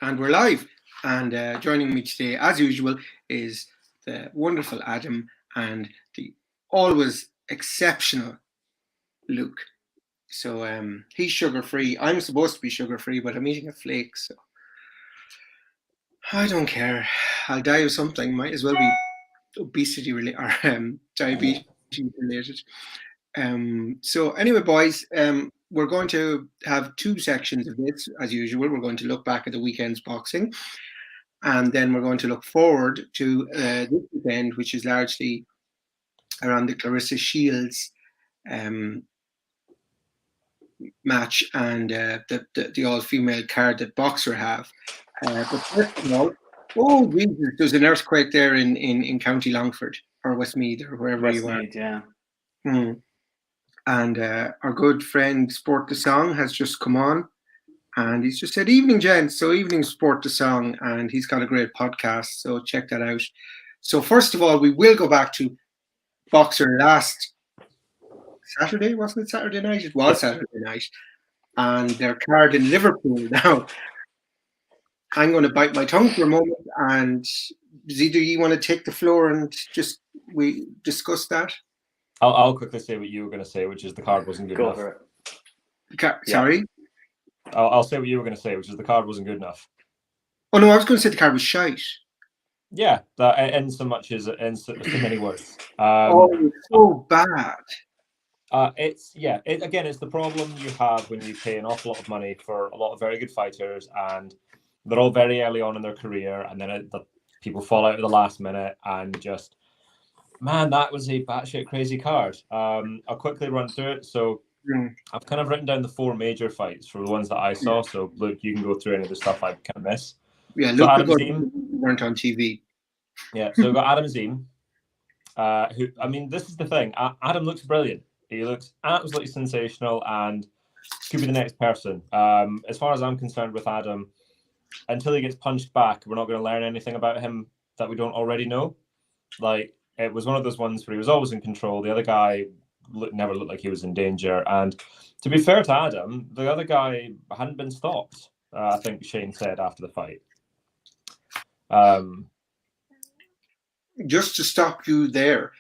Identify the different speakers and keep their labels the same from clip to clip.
Speaker 1: And we're live. And joining me today, as usual, is the wonderful Adam and the always exceptional Luke. So he's sugar-free. I'm supposed to be sugar-free, but I'm eating a flake, so I don't care. I'll die of something. Might as well be obesity related or diabetes related. So anyway, boys, we're going to have two sections of this, as usual. We're going to look back at the weekend's boxing, and then we're going to look forward to this weekend, which is largely around the Clarissa Shields match and the all-female card that Boxer have. But first of all, oh Jesus, there's an earthquake there in County Longford or Westmeath or wherever you are.
Speaker 2: Westmeath, yeah.
Speaker 1: And our good friend Sport the Song has just come on, and he's just said, "Evening, gents." So evening, Sport the Song, and he's got a great podcast, so check that out. So first of all, we will go back to Boxer last Saturday, wasn't it? Saturday night? It was Saturday night, and their card in Liverpool. Now, I'm going to bite my tongue for a moment, and do you want to take the floor and just we discuss that?
Speaker 3: I'll quickly say what you were going to say, which is the card wasn't good enough.
Speaker 2: For it.
Speaker 1: Sorry?
Speaker 3: I'll say what you were going to say, which is the card wasn't good enough.
Speaker 1: Oh, no, I was going to say the card was shite.
Speaker 3: Yeah, that in so much as in so many words.
Speaker 1: It's so bad.
Speaker 3: It's the problem you have when you pay an awful lot of money for a lot of very good fighters, and they're all very early on in their career, and then people fall out at the last minute, and just, man, that was a batshit crazy card. I'll quickly run through it. So I've kind of written down the four major fights for the ones that I saw. So Luke, you can go through any of the stuff I can't miss.
Speaker 1: Yeah,
Speaker 3: so
Speaker 1: Luke weren't on TV.
Speaker 3: Yeah, so we've got Adam Ziem, who, I mean, this is the thing. Adam looks brilliant. He looks absolutely sensational and could be the next person. As far as I'm concerned with Adam, until he gets punched back, we're not going to learn anything about him that we don't already know. Like, it was one of those ones where he was always in control. The other guy never looked like he was in danger. And to be fair to Adam, the other guy hadn't been stopped, I think Shane said after the fight.
Speaker 1: Just to stop you there,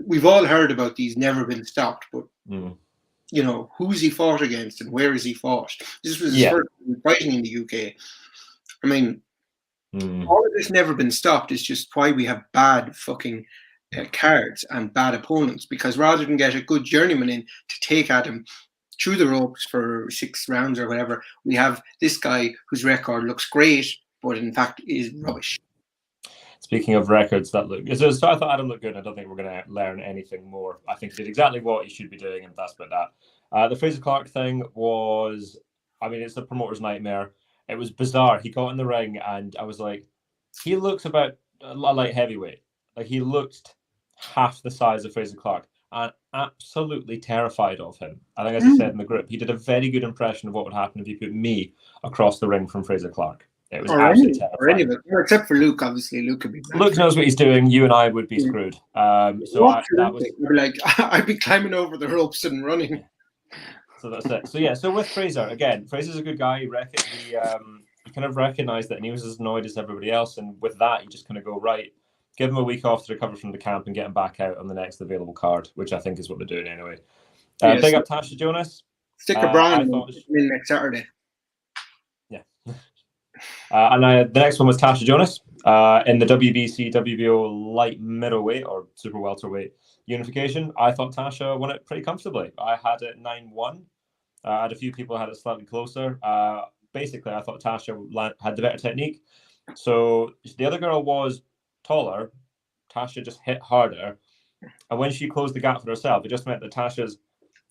Speaker 1: we've all heard about these never been stopped, but you know, who's he fought against and where has he fought? This was his first fighting in the UK. I mean, all of this never been stopped is just why we have bad fucking cards and bad opponents, because rather than get a good journeyman in to take Adam through the ropes for 6 rounds or whatever, we have this guy whose record looks great, but in fact is rubbish.
Speaker 3: Speaking of records that look, so I thought Adam looked good. I don't think we're going to learn anything more. I think he did exactly what he should be doing, and that's about that. The Fraser Clark thing was, I mean, it's the promoter's nightmare. It was bizarre. He got in the ring, and I was like, he looks about a light heavyweight. Like, he looked half the size of Fraser Clark, and absolutely terrified of him. I think, as I said in the group, he did a very good impression of what would happen if you put me across the ring from Fraser Clark. It was absolutely terrifying.
Speaker 1: Except for Luke, obviously. Luke could be.
Speaker 3: Luke knows what he's doing. You and I would be screwed.
Speaker 1: I'd be climbing over the ropes and running.
Speaker 3: So that's it. So yeah. So with Fraser, again, Fraser's a good guy. He kind of recognised that, and he was as annoyed as everybody else. And with that, you just kind of go, right, give him a week off to recover from the camp and get him back out on the next available card, which I think is what they're doing anyway. Big up Tasha Jonas.
Speaker 1: Stick a Brian in next Saturday.
Speaker 3: Yeah. And the next one was Tasha Jonas in the WBC WBO light middleweight or super welterweight unification. I thought Tasha won it pretty comfortably. I had it 9-1. I had a few people who had it slightly closer. Basically, I thought Tasha had the better technique. So the other girl was taller. Tasha just hit harder. And when she closed the gap for herself, it just meant that Tasha's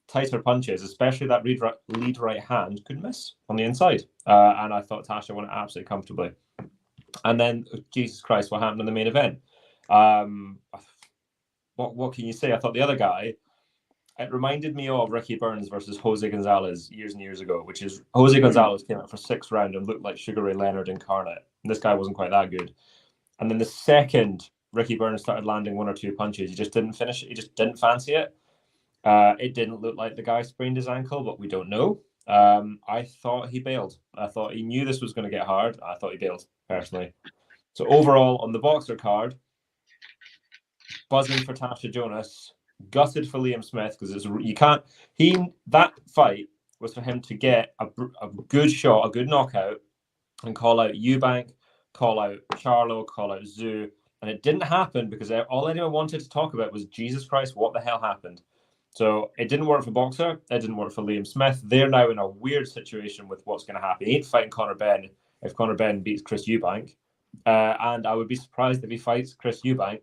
Speaker 3: tighter punches, especially that lead right hand, could miss on the inside. And I thought Tasha won it absolutely comfortably. And then, Jesus Christ, what happened in the main event? What can you say? I thought the other guy, it reminded me of Ricky Burns versus Jose Gonzalez years and years ago, which is Jose Gonzalez came out for 6 rounds and looked like Sugar Ray Leonard incarnate. And this guy wasn't quite that good. And then the second Ricky Burns started landing 1 or 2 punches, he just didn't finish it. He just didn't fancy it. It didn't look like the guy sprained his ankle, but we don't know. I thought he bailed. I thought he knew this was going to get hard. I thought he bailed, personally. So overall, on the boxer card, buzzing for Tasha Jonas, gutted for Liam Smith, because that fight was for him to get a good shot, a good knockout, and call out Eubank, call out Charlo, call out Zhu. And it didn't happen because all anyone wanted to talk about was, Jesus Christ, what the hell happened? So it didn't work for Boxer. It didn't work for Liam Smith. They're now in a weird situation with what's going to happen. He ain't fighting Conor Benn if Conor Benn beats Chris Eubank. And I would be surprised if he fights Chris Eubank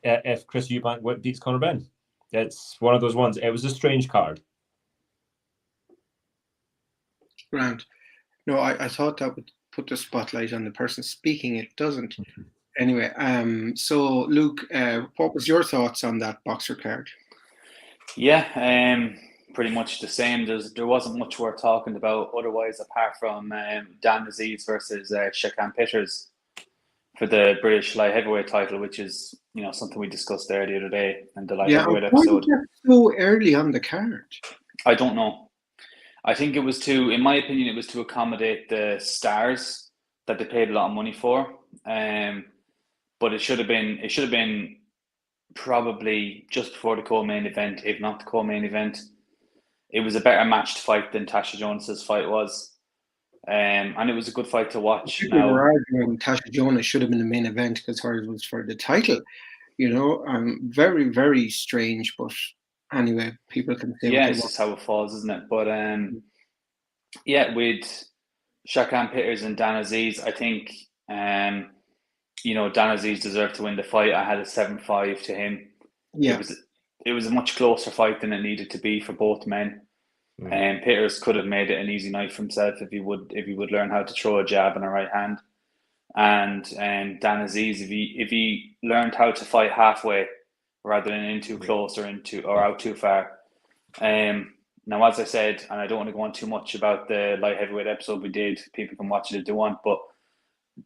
Speaker 3: if Chris Eubank beats Conor Benn. It's one of those ones. It was a strange card.
Speaker 1: Grant. No, I thought that would put the spotlight on the person speaking. It doesn't. Mm-hmm. Anyway, so Luke, what was your thoughts on that boxer card?
Speaker 2: Yeah, pretty much the same. There wasn't much worth talking about otherwise, apart from Dan Aziz versus Shakan Peters for the British light heavyweight title, which is something we discussed there the other day in the light heavyweight episode.
Speaker 1: Why was that so early on the card?
Speaker 2: I don't know. I think it was in my opinion, it was to accommodate the stars that they paid a lot of money for. But it should have been probably just before the co-main event, if not the co-main event. It was a better matched fight than Tasha Jonas's fight was. And it was a good fight to watch.
Speaker 1: People were arguing Tasha Jonas should have been the main event because hers was for the title. Very, very strange, but anyway, people can say
Speaker 2: it's just how it falls, isn't it? But with Shakan Peters and Dan Aziz, I think Dan Aziz deserved to win the fight. I had a 7-5 to him.
Speaker 1: Yeah.
Speaker 2: It was a much closer fight than it needed to be for both men. And Peters could have made it an easy night for himself if he would learn how to throw a jab and a right hand. And Dan Aziz, if he learned how to fight halfway rather than in too close or out too far. Now, as I said, and I don't want to go on too much about the light heavyweight episode we did. People can watch it if they want, but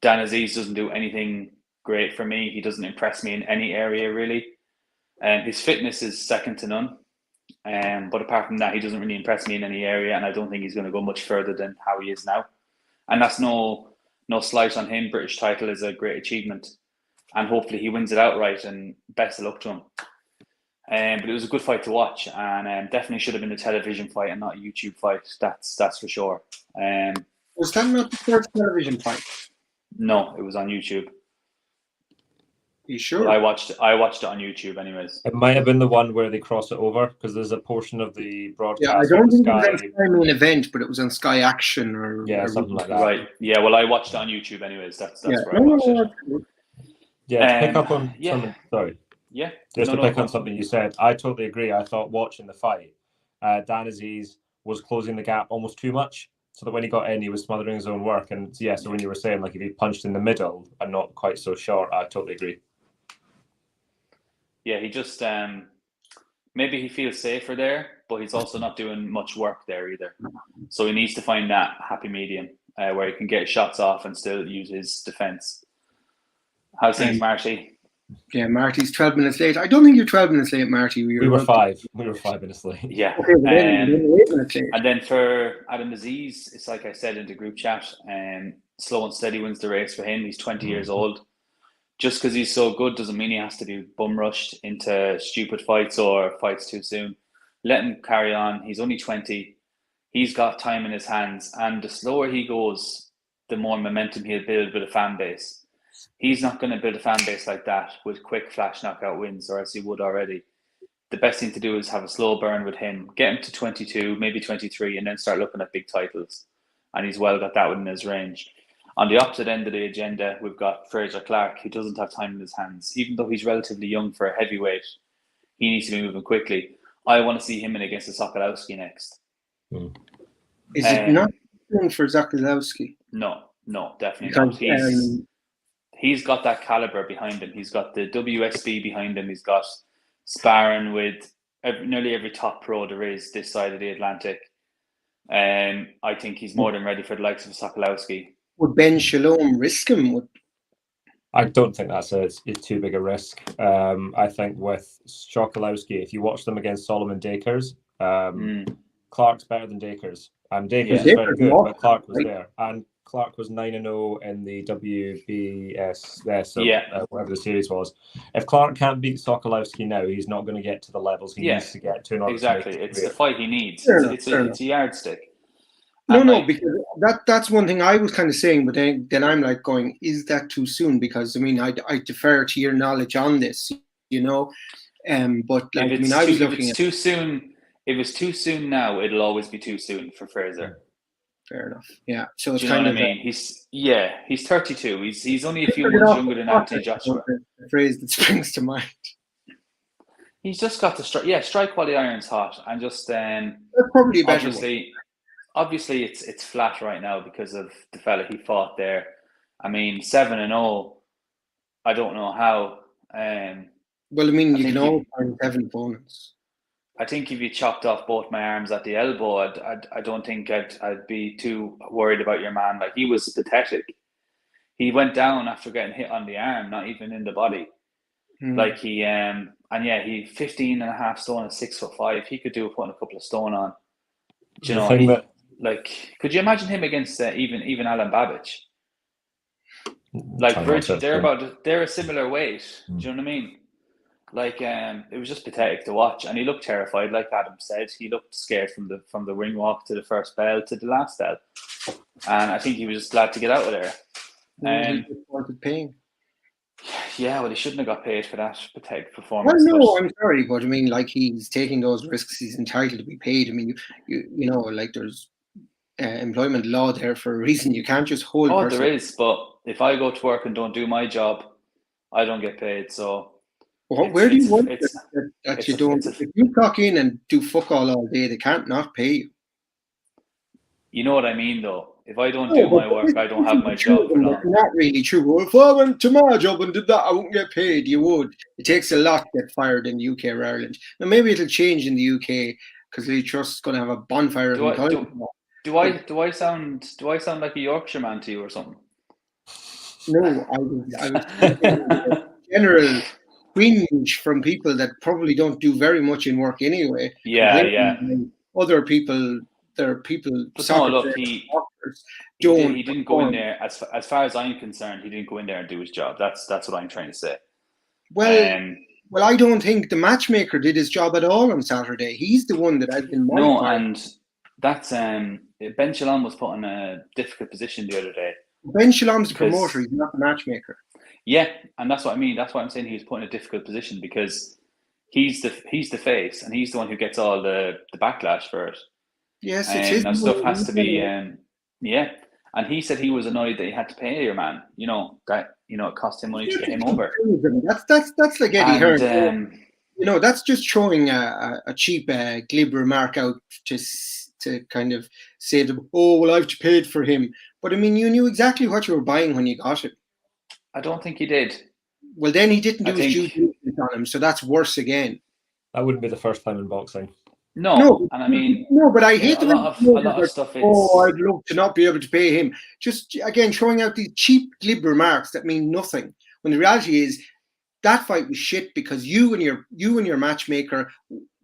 Speaker 2: Dan Aziz doesn't do anything great for me. He doesn't impress me in any area, really. His fitness is second to none. But apart from that, he doesn't really impress me in any area, and I don't think he's going to go much further than how he is now. And that's no slight on him. British title is a great achievement, and hopefully he wins it outright, and best of luck to him. But it was a good fight to watch, and definitely should have been a television fight and not a YouTube fight. That's for sure.
Speaker 1: Was that not the first television fight?
Speaker 2: No, it was on YouTube.
Speaker 1: You sure?
Speaker 2: But I watched it on YouTube anyways.
Speaker 3: It might have been the one where they cross it over, because there's a portion of the broadcast.
Speaker 1: Yeah, I don't think it was on Sky Main Event, but it was on Sky Action or
Speaker 3: something like that.
Speaker 2: Right. Yeah, well, I watched it on YouTube anyways. That's where I watched it.
Speaker 3: Yeah, to pick up on something. Sorry.
Speaker 2: Yeah.
Speaker 3: Just to pick on something you said, I totally agree. I thought watching the fight, Dan Aziz was closing the gap almost too much, so that when he got in, he was smothering his own work. And so when you were saying, like, if he punched in the middle and not quite so short, I totally agree.
Speaker 2: Yeah, he just maybe he feels safer there, but he's also not doing much work there either. So he needs to find that happy medium where he can get shots off and still use his defense. How's things, Marty?
Speaker 1: Yeah, Marty's 12 minutes late. I don't think you're 12 minutes late, Marty.
Speaker 3: We were 5. We were 5 minutes late.
Speaker 2: Yeah.
Speaker 1: Okay, then 8 minutes late.
Speaker 2: And then for Adam Aziz, it's like I said in the group chat, slow and steady wins the race for him. He's 20 years old. Just because he's so good doesn't mean he has to be bum rushed into stupid fights or fights too soon. Let him carry on. He's only 20. He's got time in his hands. And the slower he goes, the more momentum he'll build with a fan base. He's not going to build a fan base like that with quick flash knockout wins, or else he would already. The best thing to do is have a slow burn with him. Get him to 22, maybe 23, and then start looking at big titles. And he's well got that within his range. On the opposite end of the agenda, we've got Fraser Clark, who doesn't have time in his hands. Even though he's relatively young for a heavyweight, he needs to be moving quickly. I want to see him in against the Sokolowski next.
Speaker 1: Is it not for Sokolowski?
Speaker 2: No, definitely not. He's got that caliber behind him. He's got the WSB behind him. He's got sparring with nearly every top pro there is this side of the Atlantic. I think he's more than ready for the likes of Sokolowski.
Speaker 1: Would Ben Shalom risk him?
Speaker 3: I don't think it's too big a risk. I think with Sokolowski, if you watch them against Solomon Dakers, Clark's better than Dakers. And Dacre's is very good, but Clark was there. And Clark was 9-0 in the WBSS, or whatever the series was. If Clark can't beat Sokolowski now, he's not going to get to the levels he needs to get to in order to make it.
Speaker 2: It's the fight he needs. It's a yardstick.
Speaker 1: No, because that's one thing I was kind of saying, but then I'm like going, is that too soon? Because I mean, I defer to your knowledge on this, you know. But like, I mean, I was looking at
Speaker 2: too soon. If it's too soon now, it'll always be too soon for Fraser.
Speaker 1: Fair enough. Yeah. So it's
Speaker 2: kind of. I mean, he's 32. He's only a few months younger than Anthony Joshua.
Speaker 1: The phrase that springs to mind.
Speaker 2: He's just got to strike while the iron's hot, and just
Speaker 1: that's probably a better
Speaker 2: obviously it's flat right now because of the fella he fought there. I mean, 7-0. I don't know how.
Speaker 1: Well, I mean, you can always find 7 opponents.
Speaker 2: I think if you chopped off both my arms at the elbow, I don't think I'd be too worried about your man. Like, he was pathetic. He went down after getting hit on the arm, not even in the body. Like he 15.5 stone at 6'5". He could do it putting a couple of stone on. Do you know? Like, could you imagine him against even Alan Babbage? Like, virtually, they're a similar weight. Do you know what I mean? Like, it was just pathetic to watch, and he looked terrified. Like Adam said, he looked scared from the ring walk to the first bell to the last bell, and I think he was just glad to get out of there.
Speaker 1: He just wanted pain.
Speaker 2: Yeah, well, he shouldn't have got paid for that pathetic performance.
Speaker 1: Well, no, I'm sorry, but I mean, like, he's taking those risks. He's entitled to be paid. I mean, you know, like, there's employment law there for a reason. You can't just hold.
Speaker 2: Oh, there is, but if I go to work and don't do my job, I don't get paid. So.
Speaker 1: Well, where do you want that you don't? If you clock in and do fuck all day, they can't not pay you.
Speaker 2: You know what I mean, though. If I don't do my work, I don't have my job for long.
Speaker 1: Not really true. Well, if I went to my job and did that, I wouldn't get paid. You would. It takes a lot to get fired in the UK or Ireland. Now, maybe it'll change in the UK because Lee Trust's going to have a bonfire of employment.
Speaker 2: Do I sound like a Yorkshire man to you or something?
Speaker 1: No, I was general cringe from people that probably don't do very much in work anyway.
Speaker 2: Yeah.
Speaker 1: Other people, there are people.
Speaker 2: But no, look, he didn't go in there. As far as I'm concerned, he didn't go in there and do his job. That's what I'm trying to say.
Speaker 1: Well, I don't think the matchmaker did his job at all on Saturday. He's the one that has been modified.
Speaker 2: No, and that's Ben Shalom was put in a difficult position the other day.
Speaker 1: Ben Shalom's the promoter. He's not the matchmaker.
Speaker 2: Yeah, and that's what I mean. That's why I'm saying he's put in a difficult position because he's the face and he's the one who gets all the backlash for it.
Speaker 1: Yes,
Speaker 2: and stuff has to be and he said he was annoyed that he had to pay your man. You know that it cost him money to get him over.
Speaker 1: That's like Eddie Hearn. That's just throwing a cheap glib remark out to kind of say them. Oh well, I've paid for him, but I mean, you knew exactly what you were buying when you got it.
Speaker 2: I don't think he did.
Speaker 1: Well, then he didn't do his due diligence on him, so that's worse again.
Speaker 3: That wouldn't be the first time in boxing.
Speaker 2: No, and I mean,
Speaker 1: no, but I hate
Speaker 2: a lot of stuff.
Speaker 1: I'd love to not be able to pay him. Just again, throwing out these cheap glib remarks that mean nothing. When the reality is, that fight was shit because you and your matchmaker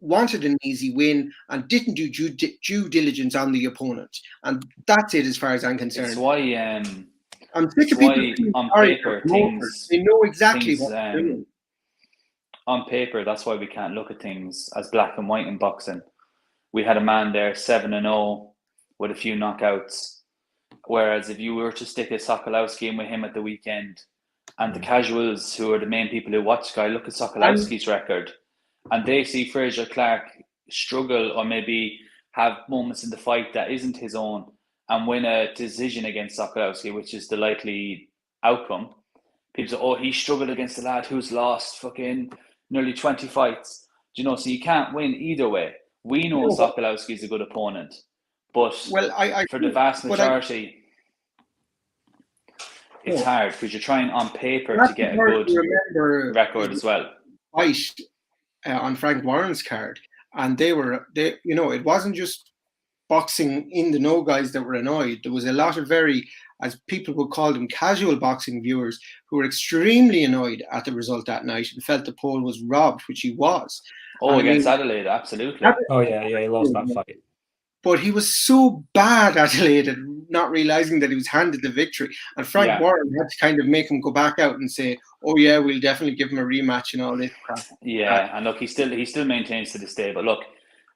Speaker 1: wanted an easy win and didn't do due diligence on the opponent, and that's it as far as I'm concerned.
Speaker 2: That's why.
Speaker 1: I'm sick of people
Speaker 2: on paper
Speaker 1: they know exactly what they're doing.
Speaker 2: On paper, that's why we can't look at things as black and white in boxing. We had a man there 7-0 with a few knockouts, whereas if you were to stick a Sokolowski in with him at the weekend, and the casuals who are the main people who watch Sky look at Sokolowski's record, and they see Fraser Clark struggle or maybe have moments in the fight that isn't his own, and win a decision against Sokolowski, which is the likely outcome. People say, oh, he struggled against a lad who's lost fucking nearly 20 fights. Do you know, so you can't win either way. We know Sokolowski's a good opponent, but for the vast majority, it's hard because you're trying on paper to get a good record as well.
Speaker 1: Fight on Frank Warren's card, and it wasn't just boxing in the know guys that were annoyed. There was a lot of as people would call them, casual boxing viewers who were extremely annoyed at the result that night and felt the pole was robbed, which he was.
Speaker 2: Against Adelaide, absolutely.
Speaker 3: He lost that fight.
Speaker 1: but he was so bad at it and not realizing that he was handed the victory. And Frank Warren had to kind of make him go back out and say, "Oh yeah, we'll definitely give him a rematch and all this crap."
Speaker 2: Yeah, and look, he still maintains to this day. But look,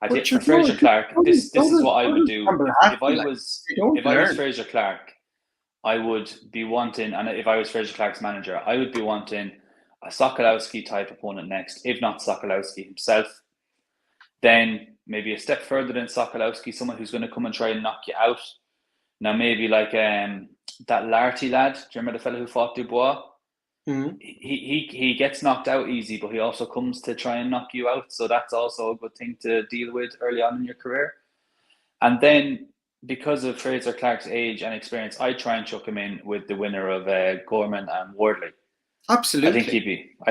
Speaker 2: I think for Fraser Clark, this is what I would do. If I was Fraser Clark, I would be wanting, and if I was Fraser Clark's manager, I would be wanting a Sokolowski type opponent next, if not Sokolowski himself. Then maybe a step further than Sokolowski, someone who's going to come and try and knock you out. Now maybe like that Larty lad. Do you remember the fellow who fought Dubois?
Speaker 1: Mm-hmm.
Speaker 2: He gets knocked out easy, but he also comes to try and knock you out. So that's also a good thing to deal with early on in your career. And then because of Fraser Clark's age and experience, I try and chuck him in with the winner of Gorman and Wardley.
Speaker 1: Absolutely.
Speaker 2: I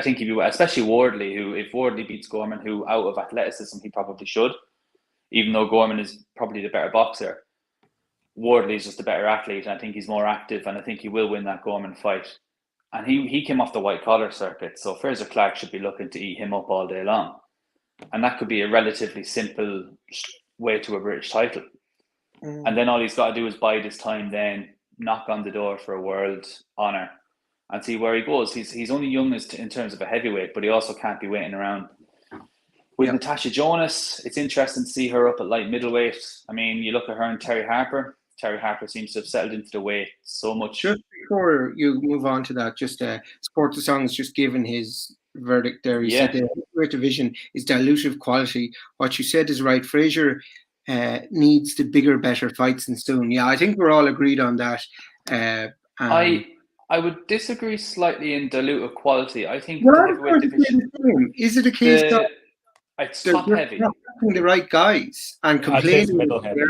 Speaker 2: think he'd be, especially Wardley, who, if Wardley beats Gorman, who out of athleticism, he probably should, even though Gorman is probably the better boxer. Wardley is just a better athlete, and I think he's more active, and I think he will win that Gorman fight. And he came off the white collar circuit, so Fraser Clark should be looking to eat him up all day long. And that could be a relatively simple way to a British title. Mm. And then all he's got to do is bide his time, then knock on the door for a world honour and see where he goes. He's only young in terms of a heavyweight, but he also can't be waiting around. With Natasha Jonas, it's interesting to see her up at light middleweight. I mean, you look at her and Terry Harper. Terry Harper seems to have settled into the weight so much.
Speaker 1: Just before you move on to that, just Sport of Song's just given his verdict there. He said the heavyweight division is dilutive quality. What you said is right. Fraser needs the bigger, better fights in stone. Yeah, I think we're all agreed on that.
Speaker 2: I would disagree slightly in dilutive quality. I think the heavyweight division
Speaker 1: is it a case that
Speaker 2: it's top heavy,
Speaker 1: not the right guys and complaining
Speaker 3: middle heavy.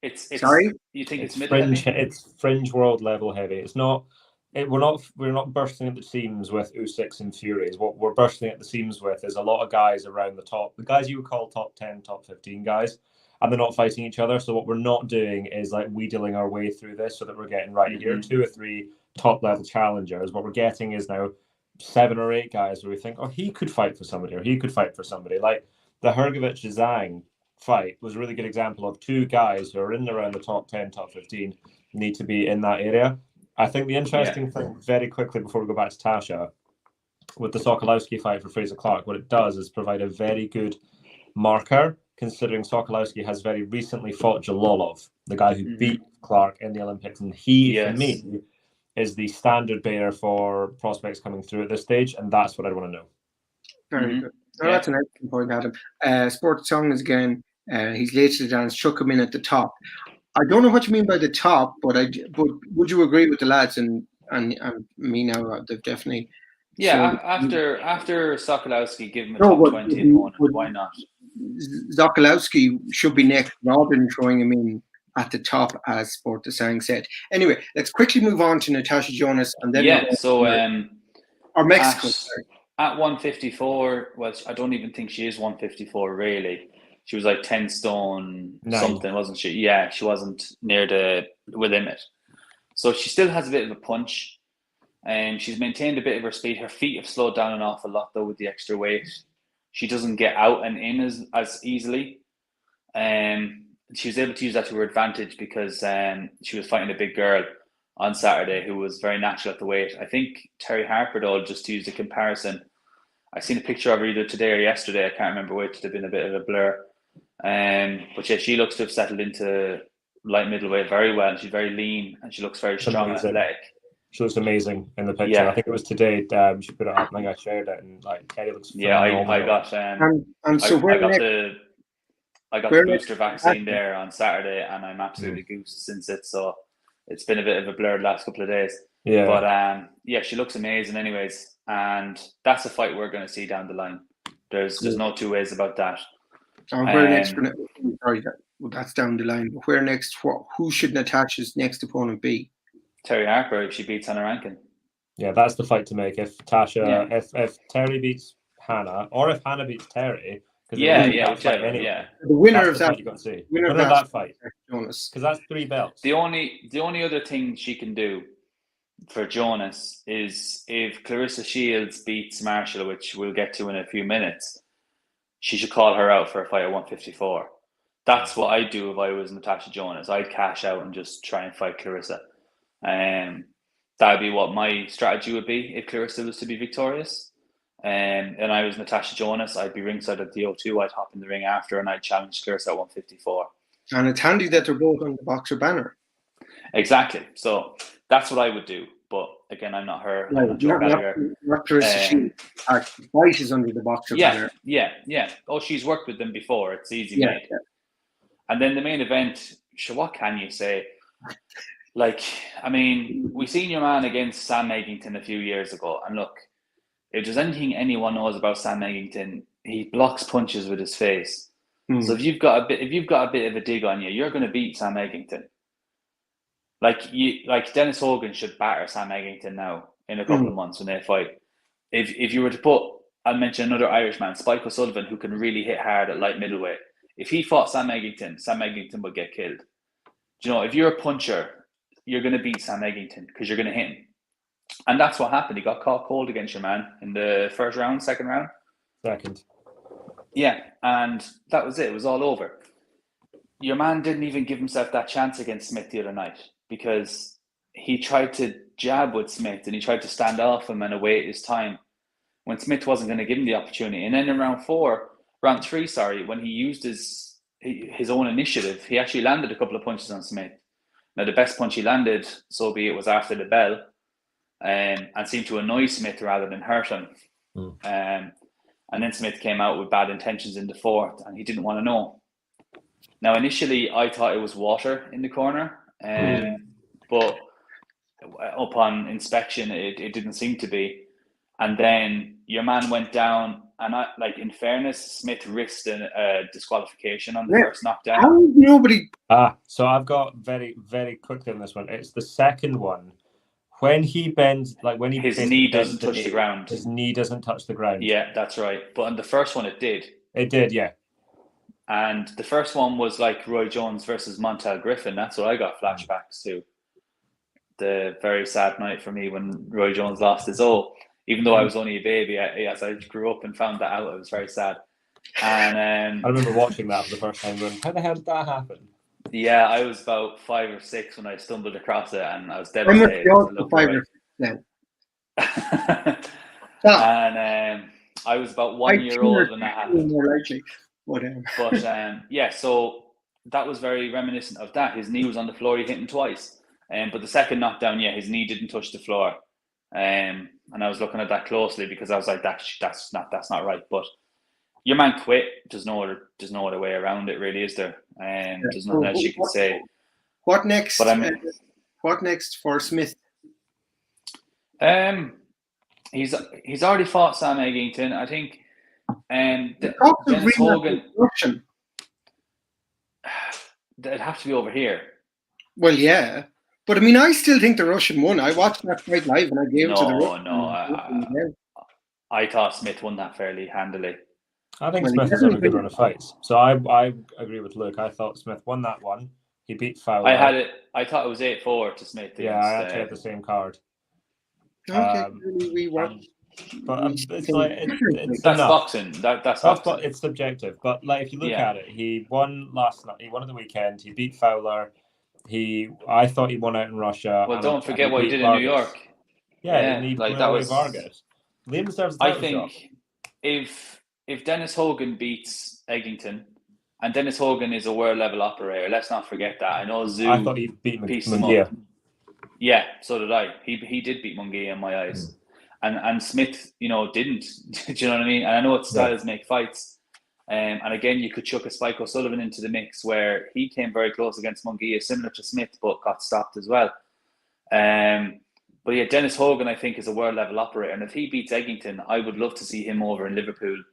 Speaker 2: It's
Speaker 1: sorry.
Speaker 2: You think it's
Speaker 3: middle fringe heavy? It's fringe world level heavy. It's not. We're not bursting at the seams with Usyks and Furies. What we're bursting at the seams with is a lot of guys around the top. The guys you would call top 10, top 15 guys. And they're not fighting each other. So what we're not doing is like wheedling our way through this so that we're getting here 2 or 3 top level challengers. What we're getting is now 7 or 8 guys where we think, oh, he could fight for somebody or he could fight for somebody. Like the Hrgovic-Zhang fight was a really good example of 2 guys who are in around the top 10, top 15 need to be in that area. I think the interesting thing, very quickly before we go back to Tasha, with the Sokolowski fight for Fraser Clark, what it does is provide a very good marker, considering Sokolowski has very recently fought Jalolov, the guy who beat Clark in the Olympics. And he, for me, is the standard bearer for prospects coming through at this stage. And that's what I want to know.
Speaker 1: Very good. No, that's an excellent point, Adam. Sport Song is again, he's late to the dance, chuck him in at the top. I don't know what you mean by the top, but would you agree with the lads and me now? They've definitely.
Speaker 2: After Sokolowski, give him a top 20 opponent. Why not?
Speaker 1: Sokolowski should be next, rather than throwing him in at the top, as Sport Sang said. Anyway, let's quickly move on to Natasha Jonas, and then or Mexico.
Speaker 2: At 154, well, I don't even think she is 154 really. She was like 10 stone something, wasn't she? Yeah, she wasn't near the limit. So she still has a bit of a punch. And she's maintained a bit of her speed. Her feet have slowed down an awful lot though with the extra weight. She doesn't get out and in as easily. She was able to use that to her advantage because she was fighting a big girl on Saturday who was very natural at the weight. I think Terry Harper, though, just to use a comparison, I seen a picture of her either today or yesterday. I can't remember which. It's been a bit of a blur. But yeah, she looks to have settled into light middleweight very well. She's very lean and she looks very strong and athletic.
Speaker 3: She looks amazing in the picture. Yeah. I think it was today. She put it up. I think I shared it, and like Kelly looks.
Speaker 2: Phenomenal. I got. I got the booster vaccine there on Saturday, and I'm absolutely goosed since it. So it's been a bit of a blur the last couple of days.
Speaker 3: Yeah.
Speaker 2: But she looks amazing, anyways. And that's a fight we're going to see down the line. There's no 2 ways about that.
Speaker 1: Where next? Sorry, that's down the line. But where next? Who should Natasha's next opponent be?
Speaker 2: Terry Harper, if she beats Hannah Rankin.
Speaker 3: Yeah, that's the fight to make. If Tasha, if Terry beats Hannah, or if Hannah beats Terry,
Speaker 1: whichever. Anyway. Yeah, the winner of that,
Speaker 3: you got to see. Winner of that fight, because that's 3 belts.
Speaker 2: The only other thing she can do for Jonas is if Clarissa Shields beats Marshall, which we'll get to in a few minutes, she should call her out for a fight at 154. That's what I'd do if I was Natasha Jonas. I'd cash out and just try and fight Clarissa. That'd be what my strategy would be if Clarissa was to be victorious. And I was Natasha Jonas, I'd be ringside at the O2, I'd hop in the ring after and I'd challenge Clarissa at 154.
Speaker 1: And it's handy that they're both on the boxer banner.
Speaker 2: Exactly. So that's what I would do. But again, I'm not her.
Speaker 1: Right.
Speaker 2: I'm not Joe Gallagher.
Speaker 1: Not Clarissa. White is under the boxer banner.
Speaker 2: Yeah. Oh, she's worked with them before. It's easy made.
Speaker 1: Yeah.
Speaker 2: And then the main event, sure, what can you say? Like, I mean, we seen your man against Sam Eggington a few years ago. And look, if there's anything anyone knows about Sam Eggington, he blocks punches with his face. So if you've got a bit of a dig on you, you're going to beat Sam Eggington. Like Dennis Hogan should batter Sam Eggington now in a couple of months when they fight. If you were to put, I'll mention another Irishman, Spike O'Sullivan, who can really hit hard at light middleweight. If he fought Sam Eggington would get killed. Do you know, if you're a puncher, you're going to beat Sam Eggington because you're going to hit him. And that's what happened. He got caught cold against your man in the second round.
Speaker 3: Second.
Speaker 2: Yeah, and that was it. It was all over. Your man didn't even give himself that chance against Smith the other night because he tried to jab with Smith and he tried to stand off him and await his time when Smith wasn't going to give him the opportunity. And then in round three, when he used his own initiative, he actually landed a couple of punches on Smith. Now, the best punch he landed, so be it, was after the bell and seemed to annoy Smith rather than hurt him. And then Smith came out with bad intentions in the fourth and he didn't want to know. Now, initially, I thought it was water in the corner, but upon inspection, it didn't seem to be. And then your man went down, and in fairness, Smith risked a disqualification on the first knockdown.
Speaker 1: How did nobody?
Speaker 3: So I've got very, very quickly on this one. It's the second one. When he bends, his
Speaker 2: knee doesn't touch the ground.
Speaker 3: His knee doesn't touch the ground.
Speaker 2: Yeah, that's right. But on the first one, it did.
Speaker 3: It did, yeah.
Speaker 2: And the first one was like Roy Jones versus Montel Griffin. That's what I got flashbacks to. The very sad night for me when Roy Jones lost his O. Even though I was only a baby, as I grew up and found that out, it was very sad. And
Speaker 3: I remember watching that for the first time going, how the hell did that happen?
Speaker 2: Yeah, I was about 5 or 6 when I stumbled across it, and I was devastated.
Speaker 1: I must be 5 or 6 then.
Speaker 2: And I was about 1 year old when that happened.
Speaker 1: More likely. But
Speaker 2: so that was very reminiscent of that. His knee was on the floor, he hit him twice. But the second knockdown, his knee didn't touch the floor. And I was looking at that closely because I was like, that's not right. But your man quit. There's no other way around it, really, is there? There's nothing else you can say.
Speaker 1: What next? What next for Smith?
Speaker 2: He's already fought Sam Eggington, I think. Dennis Hogan. It'd have to be over here.
Speaker 1: Well, yeah, but I mean, I still think the Russian won. I watched that fight live, and I gave it to the Russian.
Speaker 2: I thought Smith won that fairly handily.
Speaker 3: I think Smith has had a good run of fights. So I agree with Luke. I thought Smith won that one. He beat Fowler.
Speaker 2: I thought it was 8-4 to Smith.
Speaker 3: Yeah, I actually had the same card.
Speaker 1: Okay, we watched.
Speaker 3: But it's like it's
Speaker 2: that's
Speaker 3: enough.
Speaker 2: Boxing. That's boxing.
Speaker 3: It's subjective. But like if you look at it, he won last night. He won at the weekend. He beat Fowler. I thought he won out in Russia.
Speaker 2: Well, don't forget what he did in New York.
Speaker 3: Yeah, and he blew away Vargas. Liam deserves the title shot.
Speaker 2: If Dennis Hogan beats Eggington, and Dennis Hogan is a world level operator, let's not forget that. I know Zoo.
Speaker 3: I thought he beat Munguia.
Speaker 2: Yeah, so did I. He did beat Munguia in my eyes. And Smith, didn't. Do you know what I mean? And I know it's styles make fights. And again, you could chuck a Spike O'Sullivan into the mix where he came very close against Munguia, similar to Smith, but got stopped as well. But yeah, Dennis Hogan, I think, is a world level operator. And if he beats Eggington, I would love to see him over in Liverpool,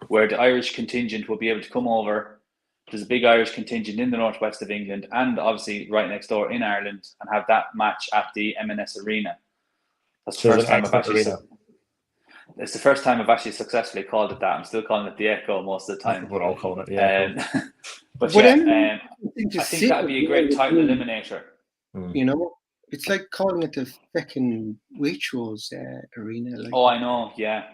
Speaker 2: where the Irish contingent will be able to come over. There's a big Irish contingent in the northwest of England and obviously right next door in Ireland, and have that match at the M&S Arena. That's the first time it's the first time I've actually successfully called it that. I'm still calling it the Echo most of the time.
Speaker 3: We're all calling it the Echo.
Speaker 2: But I think that'd be a great title eliminator.
Speaker 1: It's like calling it the fucking Waitrose Arena.
Speaker 2: I know, yeah.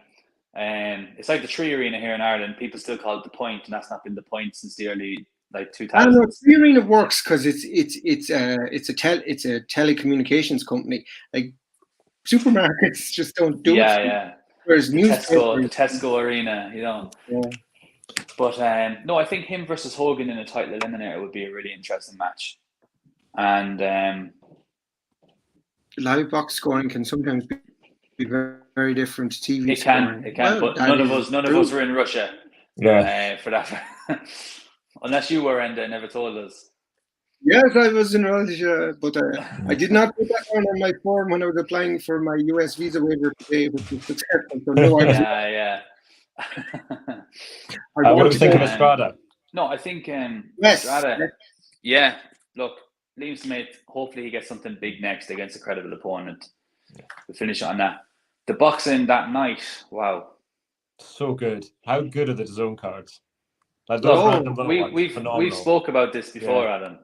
Speaker 2: It's like the Tree Arena here in Ireland. People still call it the Point, and that's not been the Point since the early like
Speaker 1: I don't know.
Speaker 2: 2000s.
Speaker 1: The arena works because it's a telecommunications company. Like supermarkets just don't do it.
Speaker 2: Yeah.
Speaker 1: Whereas
Speaker 2: The
Speaker 1: newspapers,
Speaker 2: Tesco arena,
Speaker 1: yeah.
Speaker 2: But no, I think him versus Hogan in a title eliminator would be a really interesting match. And
Speaker 1: Live box scoring can sometimes be very, very different to TV
Speaker 2: it
Speaker 1: scoring.
Speaker 2: can. Well, but none of us were in Russia.
Speaker 3: Yeah.
Speaker 2: For that, unless you were, and they never told us.
Speaker 1: Yes, I was in Russia, but I did not put that on my form when I was applying for my US visa waiver today, which was successful. So no,
Speaker 2: Yeah.
Speaker 3: What do we think of Estrada?
Speaker 2: No, I think
Speaker 1: yes.
Speaker 2: Estrada. Yeah, look, Liam Smith. Hopefully, he gets something big next against a credible opponent. We'll finish on that. The boxing that night, wow,
Speaker 3: so good. How good are the DAZN cards? Like
Speaker 2: we've spoke about this before, Adam,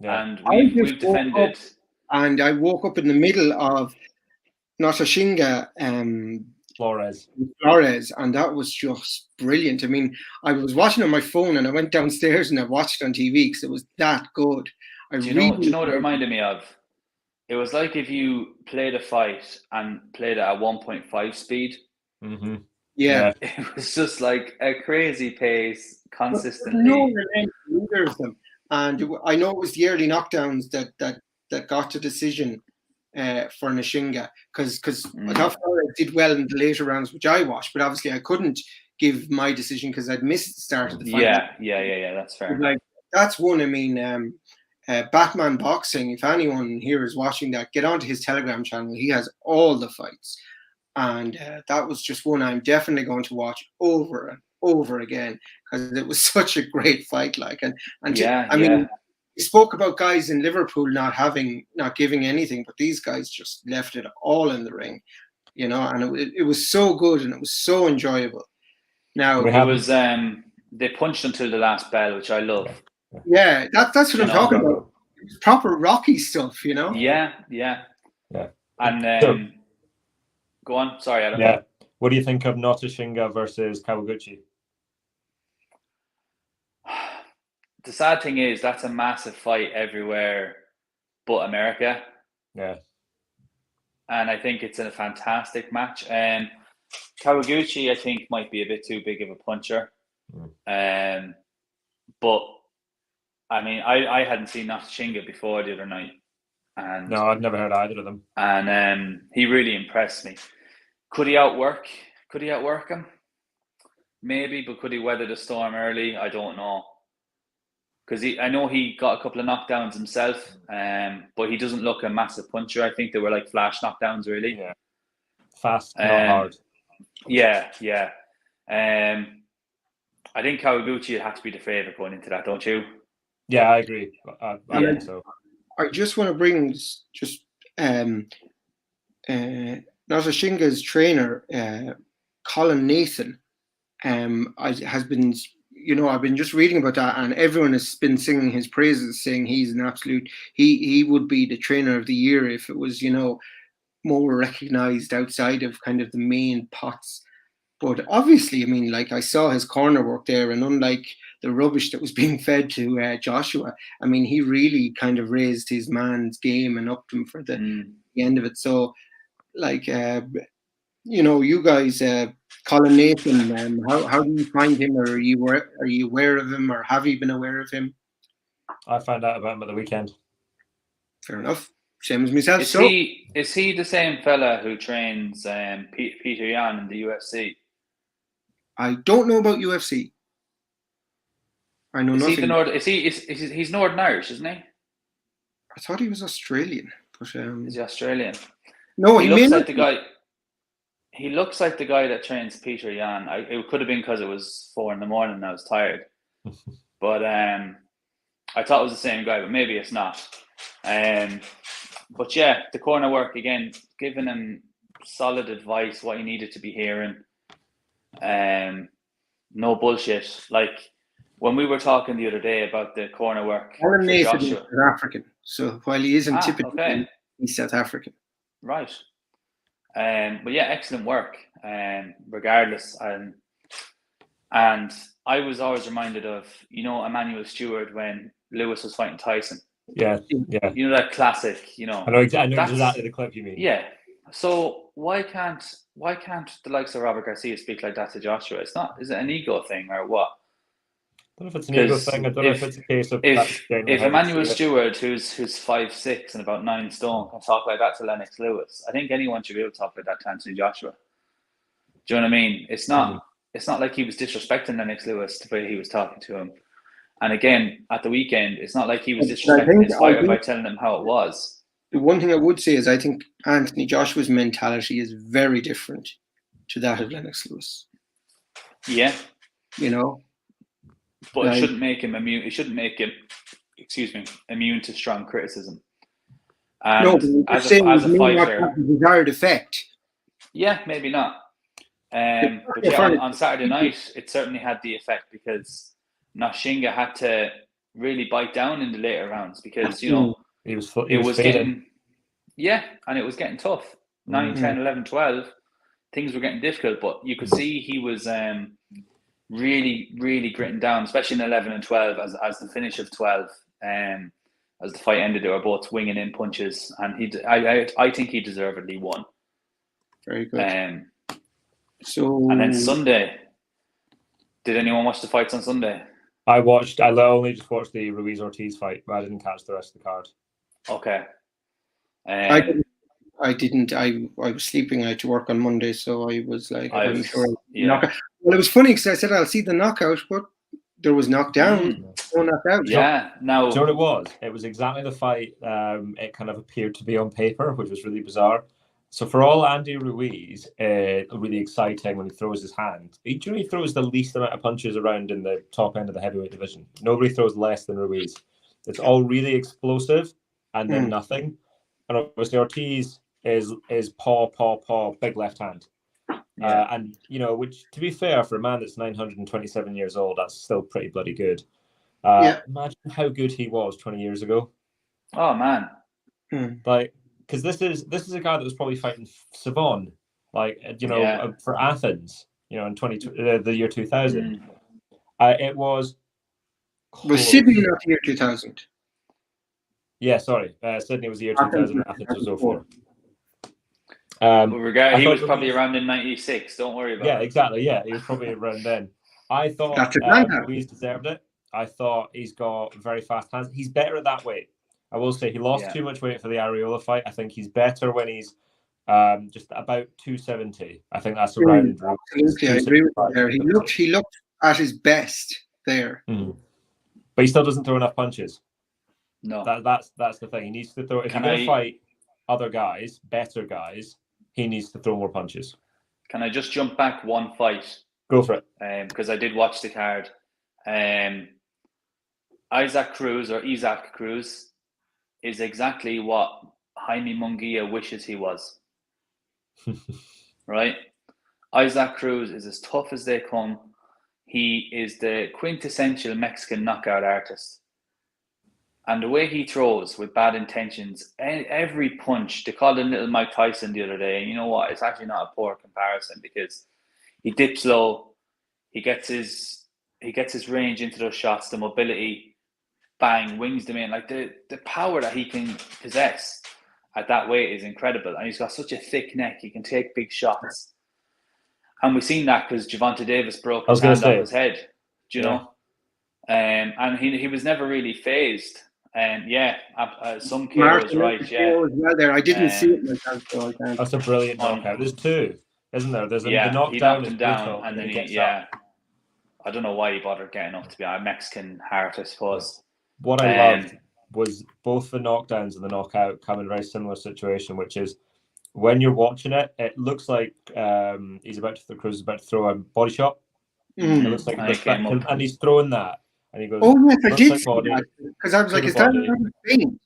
Speaker 2: and we've defended.
Speaker 1: And I woke up in the middle of Natashinga Flores, and that was just brilliant. I mean, I was watching on my phone, and I went downstairs and I watched it on TV because it was that good.
Speaker 2: Do you know what it reminded me of? It was like if you played a fight and played it at 1.5 speed.
Speaker 3: Mm-hmm.
Speaker 1: Yeah.
Speaker 2: It was just like a crazy pace consistently.
Speaker 1: No either of them. And I know it was the early knockdowns that got the decision for Nashinga because I thought Flores did well in the later rounds, which I watched, but obviously I couldn't give my decision because I'd missed the start of the fight.
Speaker 2: Yeah, that's fair.
Speaker 1: Like that's one. I mean, Batman Boxing. If anyone here is watching that, get onto his Telegram channel. He has all the fights, and that was just one I'm definitely going to watch over and over again because it was such a great fight. Like, I mean, we spoke about guys in Liverpool not giving anything, but these guys just left it all in the ring, and it was so good and it was so enjoyable. Now
Speaker 2: it was they punched until the last bell, which I love.
Speaker 1: Yeah, that's what I'm talking about. It's proper Rocky stuff,
Speaker 2: Yeah. And go on. Sorry, Adam.
Speaker 3: Yeah. What do you think of Natashinga versus Kawaguchi?
Speaker 2: The sad thing is that's a massive fight everywhere but America.
Speaker 3: Yeah.
Speaker 2: And I think it's a fantastic match. Kawaguchi, I think, might be a bit too big of a puncher. But I mean, I hadn't seen Natashinga before the other night. And
Speaker 3: no, I'd never heard either of them.
Speaker 2: And he really impressed me. Could he outwork him? Maybe, but could he weather the storm early? I don't know. Because I know he got a couple of knockdowns himself, but he doesn't look a massive puncher. I think they were like flash knockdowns, really.
Speaker 3: Yeah. Fast, not hard.
Speaker 2: Yeah. I think Kawaguchi would have to be the favourite going into that, don't you?
Speaker 3: Yeah, I agree. I think so.
Speaker 1: I just want to bring Natashinga's trainer, Colin Nathan, has been, I've been just reading about that, and everyone has been singing his praises, saying he's an absolute. He would be the trainer of the year if it was, more recognized outside of kind of the main pots. But obviously, I mean, like I saw his corner work there, and unlike the rubbish that was being fed to Joshua, I mean, he really kind of raised his man's game and upped him for the end of it. So, like, you guys, Colin Nathan, how do you find him? Or are you aware of him, or have you been aware of him?
Speaker 3: I found out about him at the weekend.
Speaker 1: Fair enough. Same as myself.
Speaker 2: Is he the same fella who trains Peter Yan in the UFC?
Speaker 1: I don't know about UFC. I know nothing.
Speaker 2: He's Northern Irish, isn't he?
Speaker 1: I thought he was Australian. But,
Speaker 2: is he Australian?
Speaker 1: No,
Speaker 2: he looks like the guy. He looks like the guy that trains Peter Yan. It could have been because it was 4 a.m. and I was tired. But I thought it was the same guy, but maybe it's not. But yeah, the corner work again, giving him solid advice, what he needed to be hearing. No bullshit. Like when we were talking the other day about the corner work.
Speaker 1: Colin Nathan is South African, so while he isn't typically, he's South African.
Speaker 2: Right. But yeah, excellent work. Regardless, And I was always reminded of, Emmanuel Stewart when Lewis was fighting Tyson.
Speaker 3: Yeah.
Speaker 2: You know, that classic,
Speaker 3: I know exactly the clip you mean.
Speaker 2: Yeah. So why can't the likes of Robert Garcia speak like that to Joshua? Is it an ego thing or what?
Speaker 3: I don't know if it's an ego thing. I don't know if it's a case of
Speaker 2: if Emmanuel Stewart, who's 5'6" and about 9 stone, can talk like that to Lennox Lewis, I think anyone should be able to talk like that to Anthony Joshua. Do you know what I mean? It's not like he was disrespecting Lennox Lewis the way he was talking to him. And again, at the weekend, it's not like he was disrespecting his fighter by telling him how it was.
Speaker 1: The one thing I would say is I think Anthony Joshua's mentality is very different to that of Lennox Lewis.
Speaker 2: Yeah. But it shouldn't make him immune. It shouldn't make him, immune to strong criticism. And as a fighter,
Speaker 1: not have the desired effect.
Speaker 2: Yeah, maybe not. But yeah, on Saturday night, it certainly had the effect because Natashinga had to really bite down in the later rounds because it was getting and it was getting tough. 9, 10, 11, 12, things were getting difficult, but you could see he was really, really gritting down, especially in 11 and 12 as the finish of 12. As the fight ended, they were both winging in punches, and I think he deservedly won.
Speaker 1: Very good.
Speaker 2: And then Sunday, did anyone watch the fights on Sunday?
Speaker 3: I only just watched the Ruiz Ortiz fight, but I didn't catch the rest of the card.
Speaker 2: Okay.
Speaker 1: I didn't. I was sleeping. I had to work on Monday, so I was like, I'm sure.
Speaker 2: Yeah.
Speaker 1: Well, it was funny because I said I'll see the knockout, but there was knockdown. No knockout.
Speaker 2: Yeah. Now,
Speaker 3: so what it was? It was exactly the fight. It kind of appeared to be on paper, which was really bizarre. So for all Andy Ruiz, really exciting when he throws his hand. He generally throws the least amount of punches around in the top end of the heavyweight division. Nobody throws less than Ruiz. It's all really explosive and then nothing. And obviously Ortiz is paw, big left hand.
Speaker 2: Yeah.
Speaker 3: And, which, to be fair, for a man that's 927 years old, that's still pretty bloody good. Imagine how good he was 20 years ago.
Speaker 2: Oh, man.
Speaker 3: Because this is a guy that was probably fighting Savon, for Athens, in the year 2000. It was
Speaker 1: Sydney not the year 2000.
Speaker 3: Yeah, sorry. Sydney was the year 2000. Athens was 04.
Speaker 2: He was probably around in 96. Don't worry about it.
Speaker 3: Yeah, exactly. Yeah, he was probably around then. I thought Ruiz deserved it. I thought he's got very fast hands. He's better at that weight. I will say he lost too much weight for the Areola fight. I think he's better when he's just about 270. I think that's around.
Speaker 1: Absolutely, I agree with you there. He looked at his best there.
Speaker 3: But he still doesn't throw enough punches.
Speaker 2: No.
Speaker 3: That's the thing. He needs to throw. If you're going to fight other guys, better guys, he needs to throw more punches.
Speaker 2: Can I just jump back one fight?
Speaker 3: Go for it.
Speaker 2: Because I did watch the card. Isaac Cruz is exactly what Jaime Munguia wishes he was. Right? Isaac Cruz is as tough as they come. He is the quintessential Mexican knockout artist. And the way he throws with bad intentions, every punch, they called him Little Mike Tyson the other day. And you know what? It's actually not a poor comparison because he dips low, he gets his range into those shots, the mobility, bang, wings them in. Like the power that he can possess at that weight is incredible. And he's got such a thick neck, he can take big shots. And we've seen that because Gervonta Davis broke his hand off his head. Do you know? And he was never really phased. Some KO is right. Yeah,
Speaker 1: well there. I didn't see it myself. So
Speaker 3: that's a brilliant knockout. There's two, isn't there? There's the knockdown.
Speaker 2: He knocked him down, and then I don't know why he bothered getting up to be a Mexican heart, I suppose.
Speaker 3: What I loved was both the knockdowns and the knockout come in a very similar situation, which is when you're watching it, it looks like Cruz is about to throw a body shot. It looks like and he's throwing that. And he goes,
Speaker 1: oh, yes, I did see that. Because I was like, is that another thing?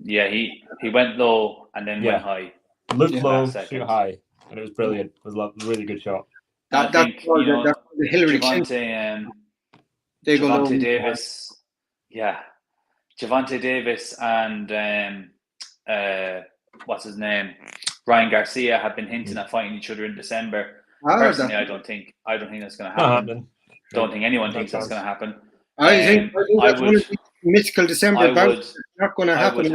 Speaker 2: Yeah, he went low and then went high.
Speaker 3: Looked low, shoot high. And it was brilliant. It was a really good shot.
Speaker 1: That's the Hillary Clinton.
Speaker 2: Gervonta Davis. Yeah. Gervonta Davis and what's his name? Ryan Garcia have been hinting at fighting each other in December. Personally, I don't think that's going to happen. Don't think anyone thinks that's going to happen.
Speaker 1: I think that's one of the mythical December bouts. It's not going to happen.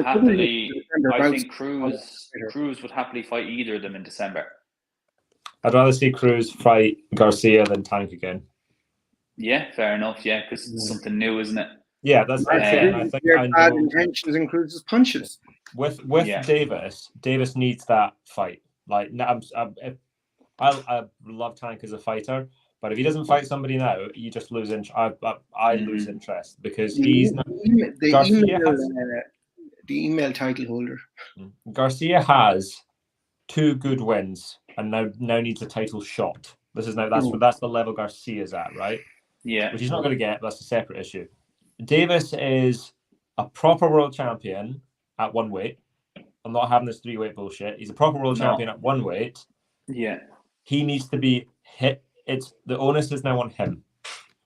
Speaker 2: I think Cruz would happily fight either of them in December.
Speaker 3: I'd rather see Cruz fight Garcia than Tank again.
Speaker 2: Yeah, fair enough. Yeah, because it's something new, isn't it?
Speaker 3: Yeah, that's
Speaker 1: I think bad intentions and Cruz's punches.
Speaker 3: With Davis needs that fight. Like, I love Tank as a fighter, but if he doesn't fight somebody now, you just lose interest. I lose interest because he's not.
Speaker 1: The email title holder.
Speaker 3: Garcia has 2 good wins and now needs a title shot. That's the level Garcia's at, right?
Speaker 2: Yeah.
Speaker 3: Which he's not going to get. That's a separate issue. Davis is a proper world champion at 1 weight. I'm not having this 3-weight bullshit. He's a proper world champion at 1 weight.
Speaker 2: Yeah.
Speaker 3: He needs to be hit. The onus is now on him.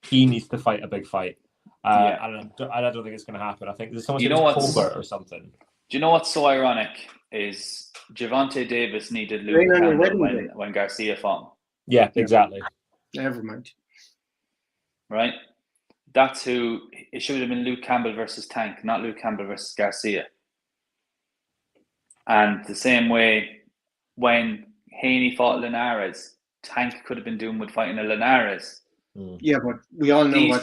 Speaker 3: He needs to fight a big fight. And I don't think it's going to happen. I think there's someone Colbert or something.
Speaker 2: Do you know what's so ironic is Gervonta Davis needed Luke Campbell when Garcia fought.
Speaker 3: Yeah, exactly.
Speaker 1: Never mind.
Speaker 2: Right? That's who it should have been. Luke Campbell versus Tank, not Luke Campbell versus Garcia. And the same way when Haney fought Linares, Tank could have been doing with fighting a Linares.
Speaker 1: Yeah, but we all know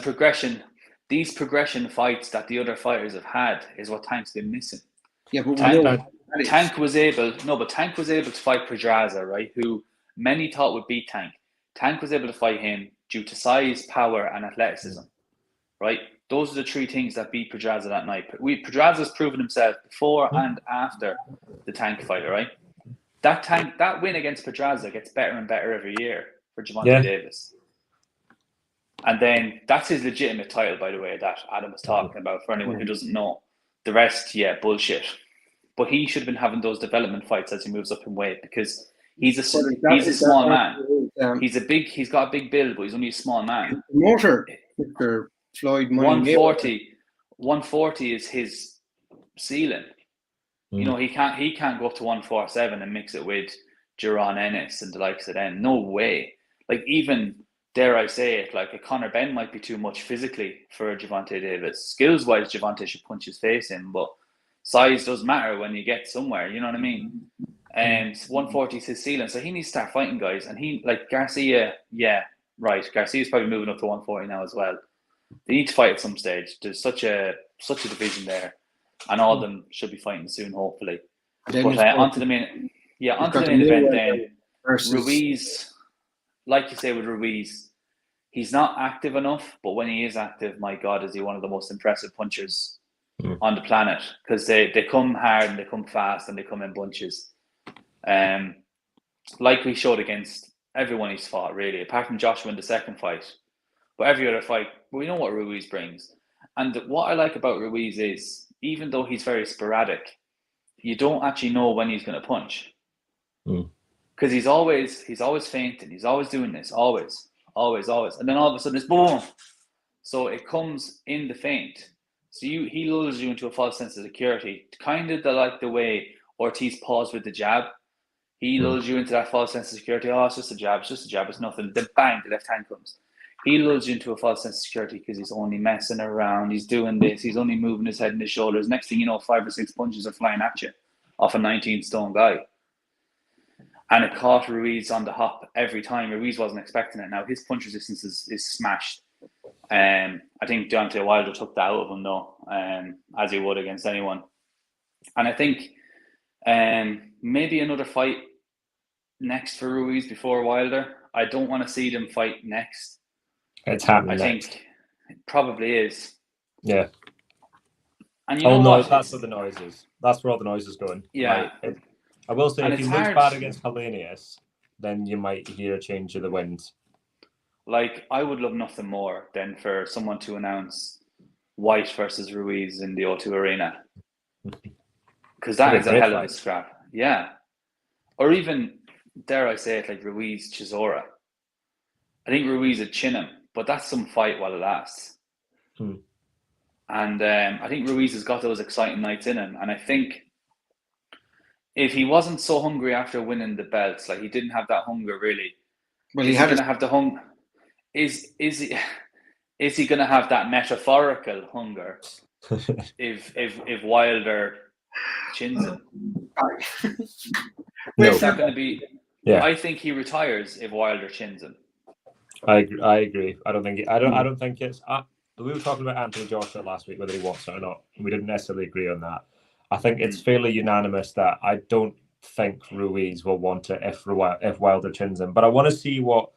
Speaker 2: these progression fights that the other fighters have had is what Tank's been missing.
Speaker 1: Yeah, but
Speaker 2: Tank was able to fight Pedraza, right? Who many thought would beat Tank. Tank was able to fight him due to size, power, and athleticism. Right? Those are the 3 things that beat Pedraza that night. Pedraza's proven himself before and after the Tank fight, right? That win against Pedraza gets better and better every year for Gervonta Davis. And then that's his legitimate title, by the way, that Adam was talking about, for anyone who doesn't know. The rest, bullshit. But he should have been having those development fights as he moves up in weight because he's a small man. He's got a big build, but he's only a small man.
Speaker 1: Motor, Mr. Floyd Money
Speaker 2: 140 is his ceiling. You know, he can't go up to 147 and mix it with Jaron Ennis and the likes of them. No way. Like, even, dare I say it, like a Conor Benn might be too much physically for Gervonta Davis. Skills-wise, Gervonta should punch his face in, but size does matter when you get somewhere, you know what I mean? And 140 is his ceiling, so he needs to start fighting guys. And Garcia, Garcia's probably moving up to 140 now as well. They need to fight at some stage. There's such a division there, and all of them should be fighting soon, hopefully. But onto the main event then. Ruiz, like you say with Ruiz, he's not active enough, but when he is active, my God, is he one of the most impressive punchers on the planet, because they come hard and they come fast and they come in bunches. Like we showed against everyone he's fought, really, apart from Joshua in the second fight. But every other fight, we know what Ruiz brings. And what I like about Ruiz is, even though he's very sporadic, you don't actually know when he's going to punch. Because he's always feinting, he's always doing this, always. And then all of a sudden it's boom. So it comes in the feint. So he lulls you into a false sense of security, kind of the way Ortiz paused with the jab. He lulls you into that false sense of security. Oh, it's just a jab, it's nothing. Then bang, the left hand comes. He lulls you into a false sense of security because he's only messing around. He's doing this. He's only moving his head and his shoulders. Next thing you know, 5 or 6 punches are flying at you off a 19-stone guy. And it caught Ruiz on the hop every time. Ruiz wasn't expecting it. Now, his punch resistance is smashed. I think Deontay Wilder took that out of him, though, as he would against anyone. And I think maybe another fight next for Ruiz before Wilder. I don't want to see them fight next.
Speaker 3: It's happening.
Speaker 2: I think it probably is.
Speaker 3: Yeah.
Speaker 2: And you know what?
Speaker 3: That's what the noise is. That's where all the noise is going.
Speaker 2: Yeah.
Speaker 3: I will say, if he looks bad against Helenius, then you might hear a change of the winds.
Speaker 2: Like, I would love nothing more than for someone to announce White versus Ruiz in the O2 Arena. Because that is a hell of a scrap. Yeah. Or even, dare I say it, like Ruiz Chisora. I think Ruiz would chin him, but that's some fight while it lasts. And I think Ruiz has got those exciting nights in him. And I think if he wasn't so hungry after winning the belts, like he didn't have that hunger really
Speaker 1: Well,
Speaker 2: is he going to have the hunger? Is he going to have that metaphorical hunger if Wilder chins him?
Speaker 3: No.
Speaker 2: Is that going to be?
Speaker 3: Yeah.
Speaker 2: I think he retires if Wilder chins him.
Speaker 3: I agree. I don't think it's. We were talking about Anthony Joshua last week, whether he wants it or not. We didn't necessarily agree on that. I think it's fairly unanimous that I don't think Ruiz will want it if Wilder chins him. But I want to see what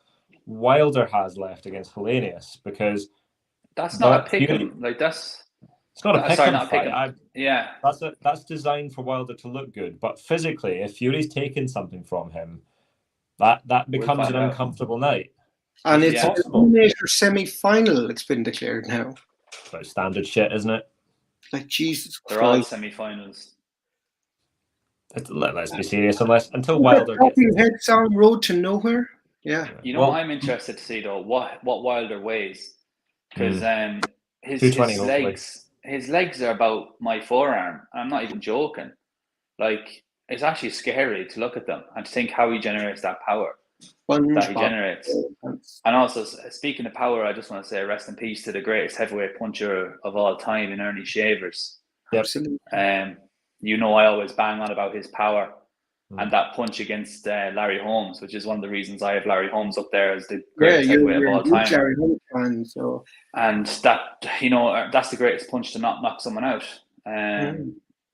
Speaker 3: Wilder has left against Helenius, because
Speaker 2: that's not a pick 'em. Like that's.
Speaker 3: It's not a pick 'em fight.
Speaker 2: Yeah,
Speaker 3: that's designed for Wilder to look good. But physically, if Fury's taken something from him, that becomes an uncomfortable night.
Speaker 1: And it's a eliminator semi-final. It's been declared now.
Speaker 3: But standard shit, isn't it?
Speaker 1: Like Jesus
Speaker 2: They're
Speaker 1: Christ.
Speaker 2: all semi-finals.
Speaker 3: Let's be serious. Until Wilder gets
Speaker 2: it.
Speaker 1: Song Road to Nowhere. Yeah.
Speaker 2: You know, I'm interested to see though what Wilder weighs, because his legs are about my forearm. I'm not even joking. Like, it's actually scary to look at them and to think how he generates that power that he generates. And also, speaking of power, I just want to say rest in peace to the greatest heavyweight puncher of all time in Ernie Shavers.
Speaker 1: Absolutely.
Speaker 2: You know, I always bang on about his power and that punch against Larry Holmes, which is one of the reasons I have Larry Holmes up there as the greatest heavyweight of all time.
Speaker 1: Larry Holmes fan, so.
Speaker 2: And that, you know, that's the greatest punch to not knock someone out.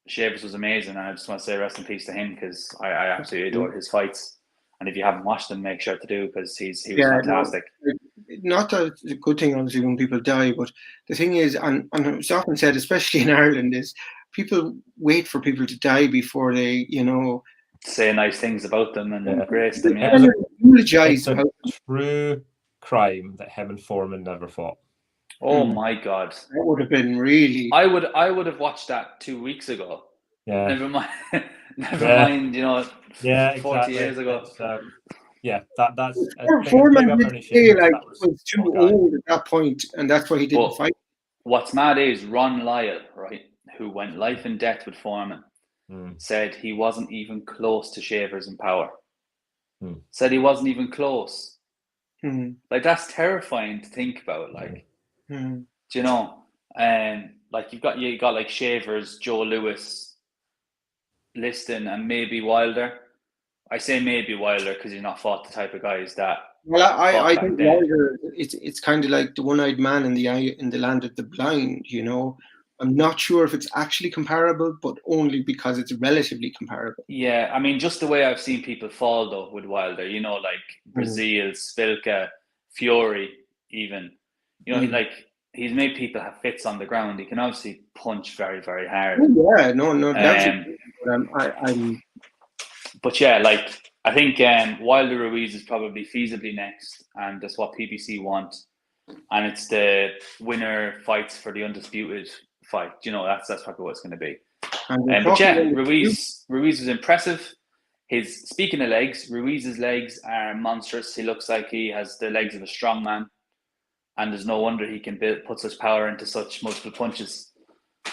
Speaker 2: Shavers was amazing, and I just want to say rest in peace to him, because I absolutely adored his fights. And if you haven't watched them, make sure to do, because he was fantastic.
Speaker 1: Not that it's a good thing, obviously, when people die, but the thing is, and it's often said, especially in Ireland, is people wait for people to die before they, you know,
Speaker 2: say nice things about them and grace them.
Speaker 1: Yeah, eulogize
Speaker 3: about true crime that him and Foreman never fought.
Speaker 2: Oh my God,
Speaker 1: that would have been really.
Speaker 2: I would have watched that 2 weeks ago.
Speaker 3: Yeah.
Speaker 2: Never mind. Mind. You know. 40 years ago.
Speaker 3: That's.
Speaker 1: Foreman did say like was too old at that point, and that's why he didn't fight.
Speaker 2: What's mad is Ron Lyle, right, who went life and death with Foreman, said he wasn't even close to Shavers in power. Said he wasn't even close. Like, that's terrifying to think about. Like, do you know? Like you got like Shavers, Joe Louis, Liston, and maybe Wilder. I say maybe Wilder because he's not fought the type of guys that.
Speaker 1: Well, I think Wilder, it's kind of like the one-eyed man in the land of the blind. You know, I'm not sure if it's actually comparable, but only because it's relatively comparable.
Speaker 2: Yeah, I mean, just the way I've seen people fall though with Wilder, you know, like Brazil, Spilka, Fury, even, you know, like he's made people have fits on the ground. He can obviously punch very, very hard.
Speaker 1: Oh, yeah, no,
Speaker 2: but yeah, like I think Wilder Ruiz is probably feasibly next, and that's what PBC want, and it's the winner fights for the undisputed fight. You know, that's probably what it's going to be. But yeah, Ruiz was impressive. Speaking of legs, Ruiz's legs are monstrous. He looks like he has the legs of a strong man, and there's no wonder he can put such power into such multiple punches.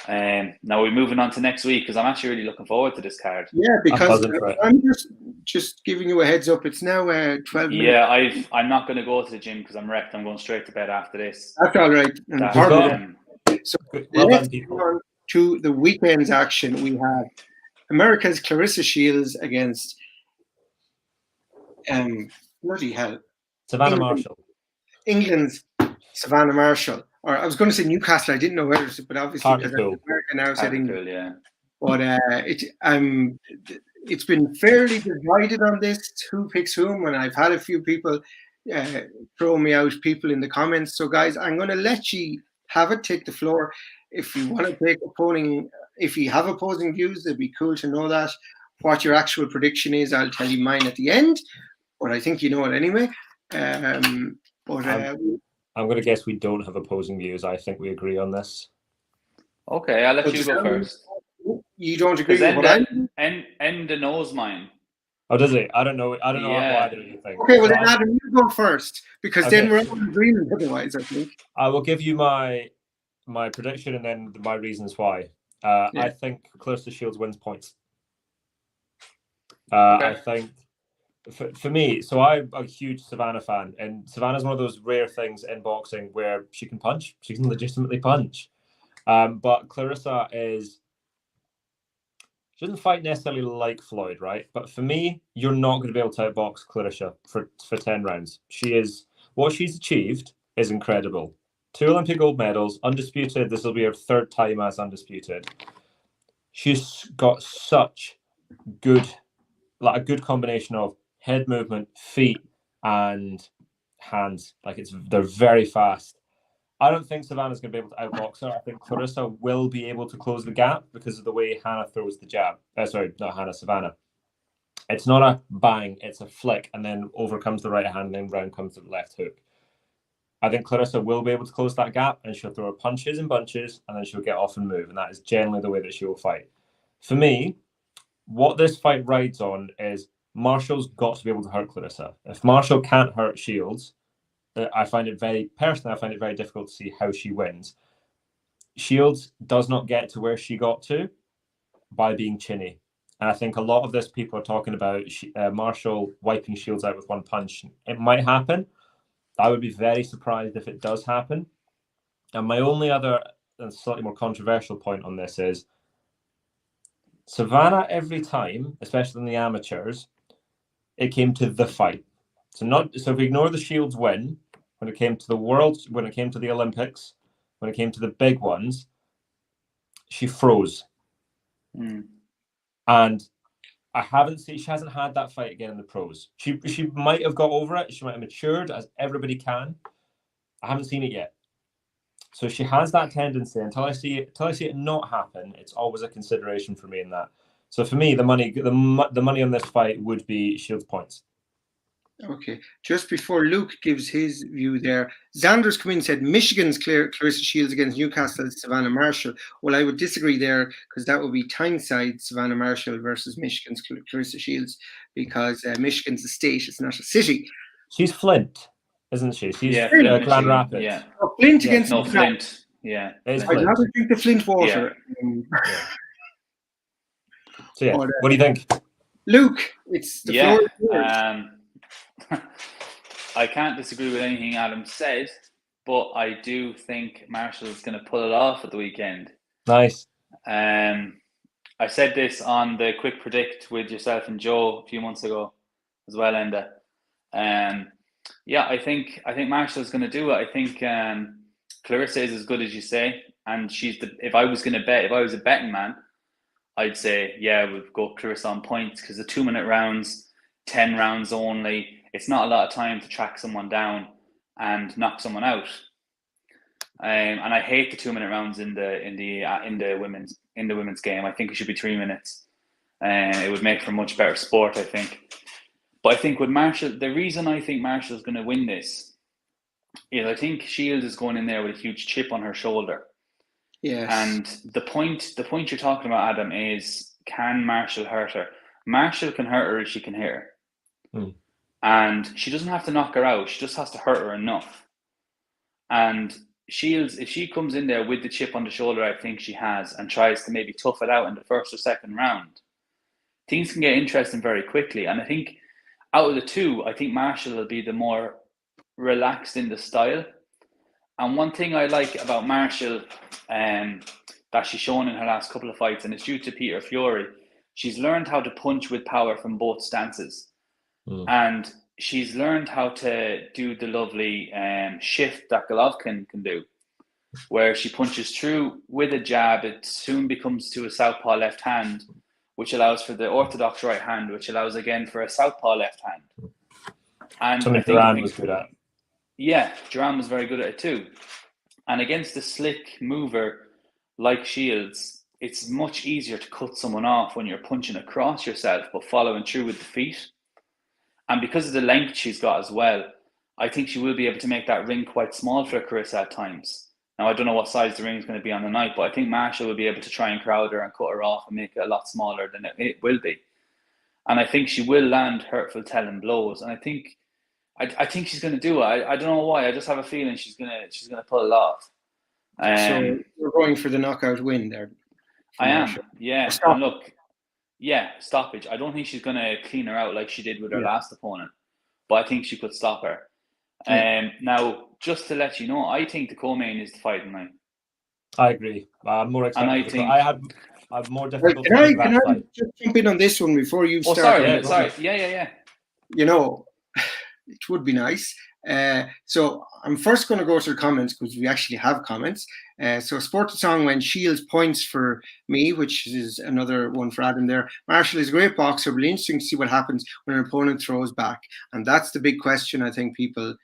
Speaker 2: Now we're moving on to next week, because I'm actually really looking forward to this card.
Speaker 1: Yeah, because I'm just giving you a heads up. It's now 12 minutes.
Speaker 2: Yeah, I'm not going to go to the gym because I'm wrecked. I'm going straight to bed after this.
Speaker 1: That's all right. So let's go on to the weekend's action. We have America's Clarissa Shields against bloody hell,
Speaker 3: Savannah Marshall.
Speaker 1: England's Savannah Marshall. Or I was going to say Newcastle. I didn't know whether, but obviously because America now said England.
Speaker 2: Yeah.
Speaker 1: But it's been fairly divided on this. Who picks whom? And I've had a few people throw me out. People in the comments. So guys, I'm going to let you have it. Take the floor. If you want to take if you have opposing views, it'd be cool to know that. What your actual prediction is, I'll tell you mine at the end. But I think you know it anyway.
Speaker 3: I'm going to guess we don't have opposing views. I think we agree on this.
Speaker 2: Okay, I'll let you go first.
Speaker 1: You don't agree with what I do?
Speaker 2: Enda knows mine.
Speaker 3: Oh, does he? I don't know. I don't know what either of you think.
Speaker 1: Okay, well then Adam, you go first, because then we're all in agreement otherwise, I think.
Speaker 3: I will give you my prediction and then my reasons why. I think Clarissa Shields wins points. I think for me, so I'm a huge Savannah fan, and Savannah's one of those rare things in boxing where she can punch. She can legitimately punch. But Clarissa she doesn't fight necessarily like Floyd, right? But for me, you're not going to be able to outbox Clarissa for 10 rounds. What she's achieved is incredible. 2 Olympic gold medals, undisputed. This will be her 3rd time as undisputed. She's got such a good combination of head movement, feet, and hands. They're very fast. I don't think Savannah's going to be able to outbox her. I think Clarissa will be able to close the gap because of the way Hannah throws the jab. Sorry, not Hannah, Savannah. It's not a bang, it's a flick, and then over comes the right hand, and then round comes the left hook. I think Clarissa will be able to close that gap, and she'll throw her punches and bunches, and then she'll get off and move, and that is generally the way that she will fight. For me, what this fight rides on is Marshall's got to be able to hurt Clarissa. If Marshall can't hurt Shields, I find it very difficult to see how she wins. Shields does not get to where she got to by being chinny. And I think a lot of this people are talking about Marshall wiping Shields out with one punch. It might happen. I would be very surprised if it does happen. And my only other and slightly more controversial point on this is Savannah, every time, especially in the amateurs, it came to the fight. So if we ignore the Shields win, when it came to the Worlds, when it came to the Olympics, when it came to the big ones, she froze. And I haven't seen, she hasn't had that fight again in the pros. She might have got over it. She might have matured, as everybody can. I haven't seen it yet. So she has that tendency. Until I see it not happen, it's always a consideration for me in that. So for me, the money on this fight would be Shields points.
Speaker 1: Okay. Just before Luke gives his view there, Xander's come in and said Michigan's Clarissa Shields against Newcastle's Savannah Marshall. Well, I would disagree there because that would be Tyneside Savannah Marshall versus Michigan's Clarissa Shields because Michigan's a state, it's not a city.
Speaker 3: She's Flint, isn't she? She's Grand Rapids.
Speaker 2: Yeah.
Speaker 1: Oh, Flint against
Speaker 2: Flint. Yeah.
Speaker 3: It's
Speaker 1: I'd rather drink the Flint water.
Speaker 3: Yeah. So yeah, what do you think?
Speaker 1: Luke, it's the floor.
Speaker 2: I can't disagree with anything Adam said, but I do think Marshall's going to pull it off at the weekend.
Speaker 3: Nice.
Speaker 2: I said this on the Quick Predict with yourself and Joe a few months ago as well, Enda. I think Marshall's going to do it. I think Clarissa is as good as you say, and if I was a betting man, I'd say we'd go Clarissa on points because the 2-minute rounds, 10 rounds only. It's not a lot of time to track someone down and knock someone out. And I hate the 2-minute rounds in the women's game. I think it should be 3 minutes. It would make for a much better sport, I think. But I think with Marshall, the reason I think Marshall's going to win this is I think Shields is going in there with a huge chip on her shoulder.
Speaker 1: Yes.
Speaker 2: And the point you're talking about, Adam, is can Marshall hurt her? Marshall can hurt her if she can hit her. And she doesn't have to knock her out. She just has to hurt her enough. And Shields, if she comes in there with the chip on the shoulder, I think she has, and tries to maybe tough it out in the first or second round, things can get interesting very quickly. And I think out of the two, I think Marshall will be the more relaxed in the style. And one thing I like about Marshall that she's shown in her last couple of fights, and it's due to Peter Fury, she's learned how to punch with power from both stances. And she's learned how to do the lovely shift that Golovkin can do, where she punches through with a jab. It soon becomes to a southpaw left hand, which allows for the orthodox right hand, which allows again for a southpaw left hand. And
Speaker 3: something Duran was good at.
Speaker 2: Yeah, Duran was very good at it too. And against a slick mover like Shields, it's much easier to cut someone off when you're punching across yourself, but following through with the feet. And because of the length she's got as well, I think she will be able to make that ring quite small for Clarissa at times. Now, I don't know what size the ring is going to be on the night, but I think Marshall will be able to try and crowd her and cut her off and make it a lot smaller than it will be. And I think she will land hurtful telling blows. And I think she's going to do it. I don't know why. I just have a feeling she's going to pull it off.
Speaker 1: So we're going for the knockout win there.
Speaker 2: I am, yeah. And look, Yeah, stoppage. I don't think she's going to clean her out like she did with her last opponent, but I think she could stop her. Now, just to let you know, I think the co-main is the fighting night.
Speaker 3: I agree. I'm more excited.
Speaker 2: And I think
Speaker 3: I've more difficulty.
Speaker 1: Can I just jump in on this one before you start?
Speaker 2: Sorry. Yeah.
Speaker 1: You know, it would be nice. So I'm first going to go to the comments because we actually have comments. So Sport the Song went Shields points for me, which is another one for Adam there. Marshall is a great boxer. It'll be interesting to see what happens when an opponent throws back. And that's the big question I think people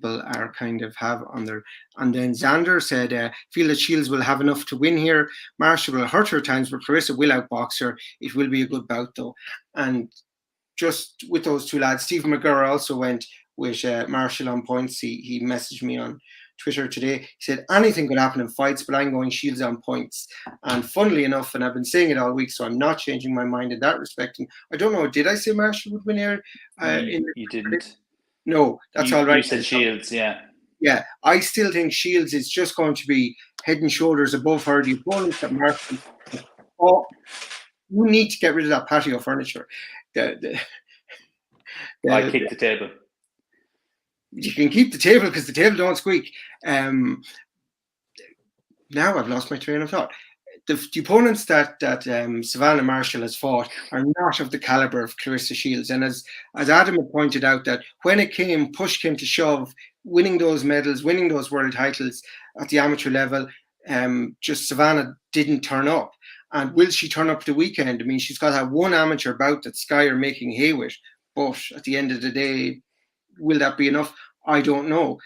Speaker 1: are kind of have on their. And then Xander said, feel that Shields will have enough to win here. Marshall will hurt her at times, but Clarissa will outbox her. It will be a good bout though. And just with those two lads, Stephen McGurr also went with Marshall on points. He messaged me on Twitter today. He said anything could happen in fights, but I'm going Shields on points. And funnily enough, and I've been saying it all week, so I'm not changing my mind in that respect. And I don't know, did I say Marshall would win here?
Speaker 2: You didn't.
Speaker 1: No, that's all right.
Speaker 2: You said Shields, yeah.
Speaker 1: Yeah, I still think Shields is just going to be head and shoulders above her. The opponents that Marshall, you need to get rid of that patio furniture. I
Speaker 2: kicked the table.
Speaker 1: You can keep the table because the table don't squeak. Now I've lost my train of thought. The opponents that Savannah Marshall has fought are not of the caliber of Clarissa Shields. And as Adam had pointed out, that when push came to shove, winning those medals, winning those world titles at the amateur level, just Savannah didn't turn up. And will she turn up the weekend? I mean, she's got that one amateur bout that Sky are making hay with. But at the end of the day, will that be enough? I don't know.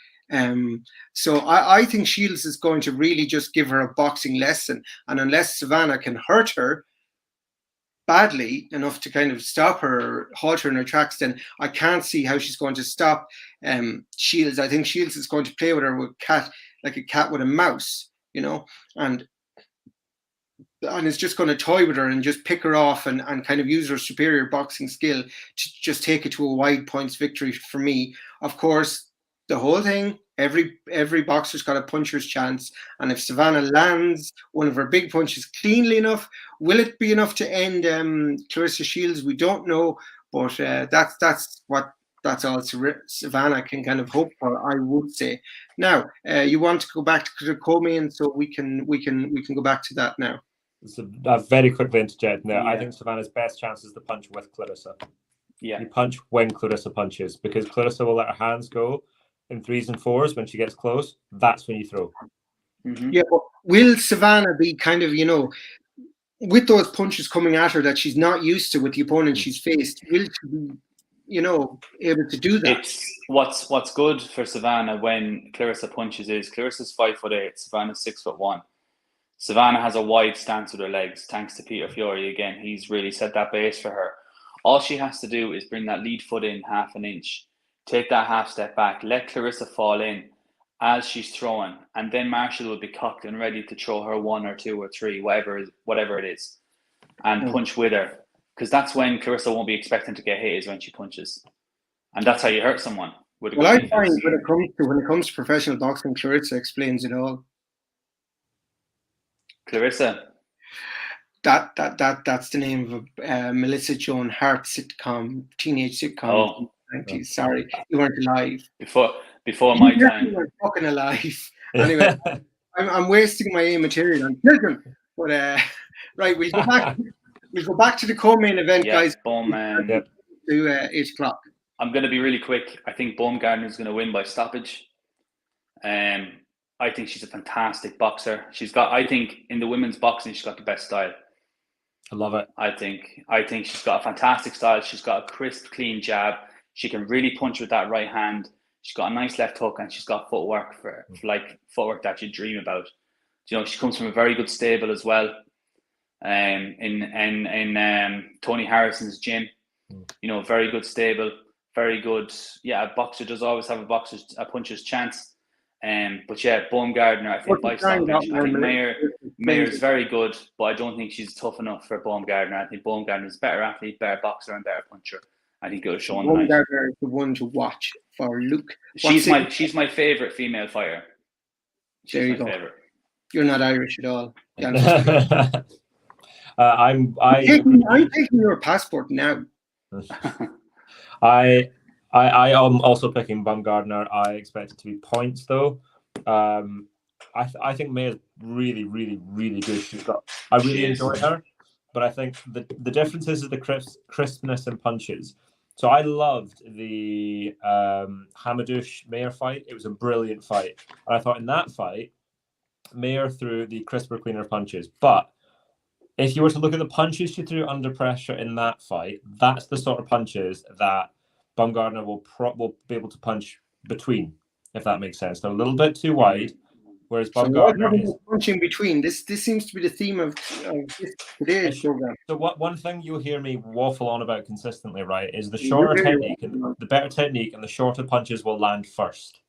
Speaker 1: So I think Shields is going to really just give her a boxing lesson. And unless Savannah can hurt her badly enough to kind of stop her, halt her in her tracks, then I can't see how she's going to stop Shields. I think Shields is going to play with her like a cat with a mouse, and it's just going to toy with her and just pick her off and kind of use her superior boxing skill to just take it to a wide points victory for me. Of course, the whole thing, every boxer's got a puncher's chance. And if Savannah lands one of her big punches cleanly enough, will it be enough to end Clarissa Shields? We don't know. But that's all Savannah can kind of hope for, I would say. Now, you want to go back to the co-main, so we can go back to that now.
Speaker 3: So very quickly interjecting there. Yeah. I think Savannah's best chance is the punch with Clarissa.
Speaker 2: Yeah.
Speaker 3: You punch when Clarissa punches, because Clarissa will let her hands go in 3s and 4s when she gets close. That's when you throw.
Speaker 1: Mm-hmm. Yeah, but will Savannah be kind of, with those punches coming at her that she's not used to with the opponent she's faced, will she be, able to do that?
Speaker 2: It's what's good for Savannah when Clarissa punches is Clarissa's 5'8", Savannah's 6'1". Savannah has a wide stance with her legs, thanks to Peter Fiore. Again, he's really set that base for her. All she has to do is bring that lead foot in half an inch, take that half step back, let Clarissa fall in as she's throwing, and then Marshall will be cocked and ready to throw her 1 or 2 or 3, whatever it is, and punch with her. Because that's when Clarissa won't be expecting to get hit, is when she punches. And that's how you hurt someone.
Speaker 1: Well, I find when it comes to professional boxing, Clarissa explains it all.
Speaker 2: Clarissa.
Speaker 1: That's the name of a Melissa Joan Hart sitcom, teenage sitcom in the 90s. Sorry, you weren't alive.
Speaker 2: Before my time.
Speaker 1: You weren't fucking alive. Anyway, I'm wasting my material on children. But right, we'll go back to the co-main event, guys.
Speaker 2: To
Speaker 1: 8 o'clock.
Speaker 2: I'm going to be really quick. I think Baumgartner's going to win by stoppage. I think she's a fantastic boxer. I think in the women's boxing, she's got the best style.
Speaker 3: I love it.
Speaker 2: I think she's got a fantastic style. She's got a crisp, clean jab. She can really punch with that right hand. She's got a nice left hook, and she's got footwork for footwork that you dream about. She comes from a very good stable as well. In Tony Harrison's gym, very good stable, very good. Yeah, a boxer does always have a puncher's chance. But yeah, Baumgartner, I think by stoppage. I think Mayer's very good, but I don't think she's tough enough for Baumgartner. I think Baumgartner's a better athlete, better boxer, and better puncher. I think it'll show on the night.
Speaker 1: Baumgartner is the one to watch for Luke.
Speaker 2: She's my favorite female fighter.
Speaker 1: There you go. Favorite. You're not Irish at all.
Speaker 3: I'm
Speaker 1: taking your passport now.
Speaker 3: I am also picking Bumgardner. I expect it to be points though. I think May is really, really, really good. I really enjoy her, but I think the difference is the crispness and punches. So I loved the Hamadouche Mayer fight. It was a brilliant fight, and I thought in that fight, Mayer threw the crisper, cleaner punches. But if you were to look at the punches she threw under pressure in that fight, that's the sort of punches that Bumgardner will be able to punch between, if that makes sense. They're a little bit too wide, whereas Bumgardner is
Speaker 1: punching between. This seems to be the theme of today's program.
Speaker 3: So one thing you'll hear me waffle on about consistently, right, is the shorter technique and the better technique and the shorter punches will land first.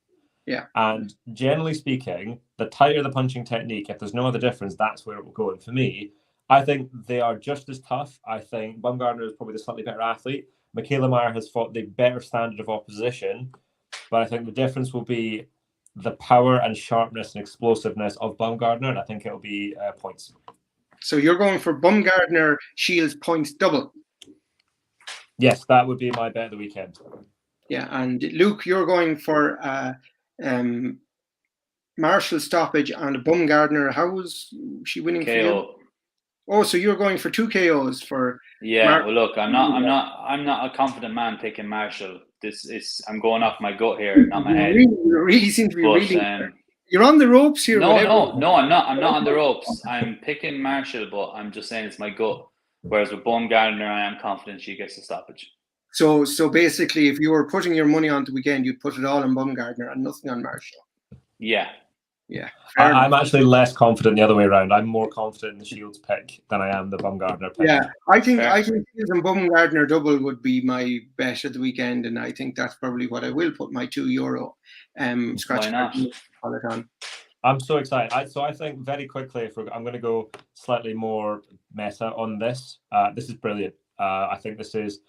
Speaker 1: Yeah.
Speaker 3: And generally speaking, the tighter the punching technique, if there's no other difference, that's where it will go. And for me, I think they are just as tough. I think Bumgardner is probably the slightly better athlete. Michaela Meyer has fought the better standard of opposition, but I think the difference will be the power and sharpness and explosiveness of Bumgardner, and I think it'll be points.
Speaker 1: So you're going for Bumgardner Shields points double?
Speaker 3: Yes, that would be my bet of the weekend.
Speaker 1: Yeah, and Luke, you're going for Marshall stoppage and Bumgardner. How was she winning?
Speaker 2: KO.
Speaker 1: For you? Oh, so you're going for 2 KOs for?
Speaker 2: Yeah. Well, look, I'm not a confident man picking Marshall. I'm going off my gut here, not my head.
Speaker 1: You really seem to be you're on the ropes here.
Speaker 2: No, I'm not on the ropes. I'm picking Marshall, but I'm just saying it's my gut. Whereas with Bumgardner, I am confident she gets a stoppage.
Speaker 1: So basically, if you were putting your money on the weekend, you'd put it all on Bumgardner and nothing on Marshall.
Speaker 2: Yeah.
Speaker 1: Yeah.
Speaker 3: I'm actually less confident the other way around. I'm more confident in the Shields pick than I am the Bumgardner pick.
Speaker 1: Yeah, I think Shields and Bumgardner double would be my bet of the weekend, and I think that's probably what I will put my €2 scratch on.
Speaker 3: I'm so excited. So I think very quickly, I'm going to go slightly more meta on this. This is brilliant. I think this is.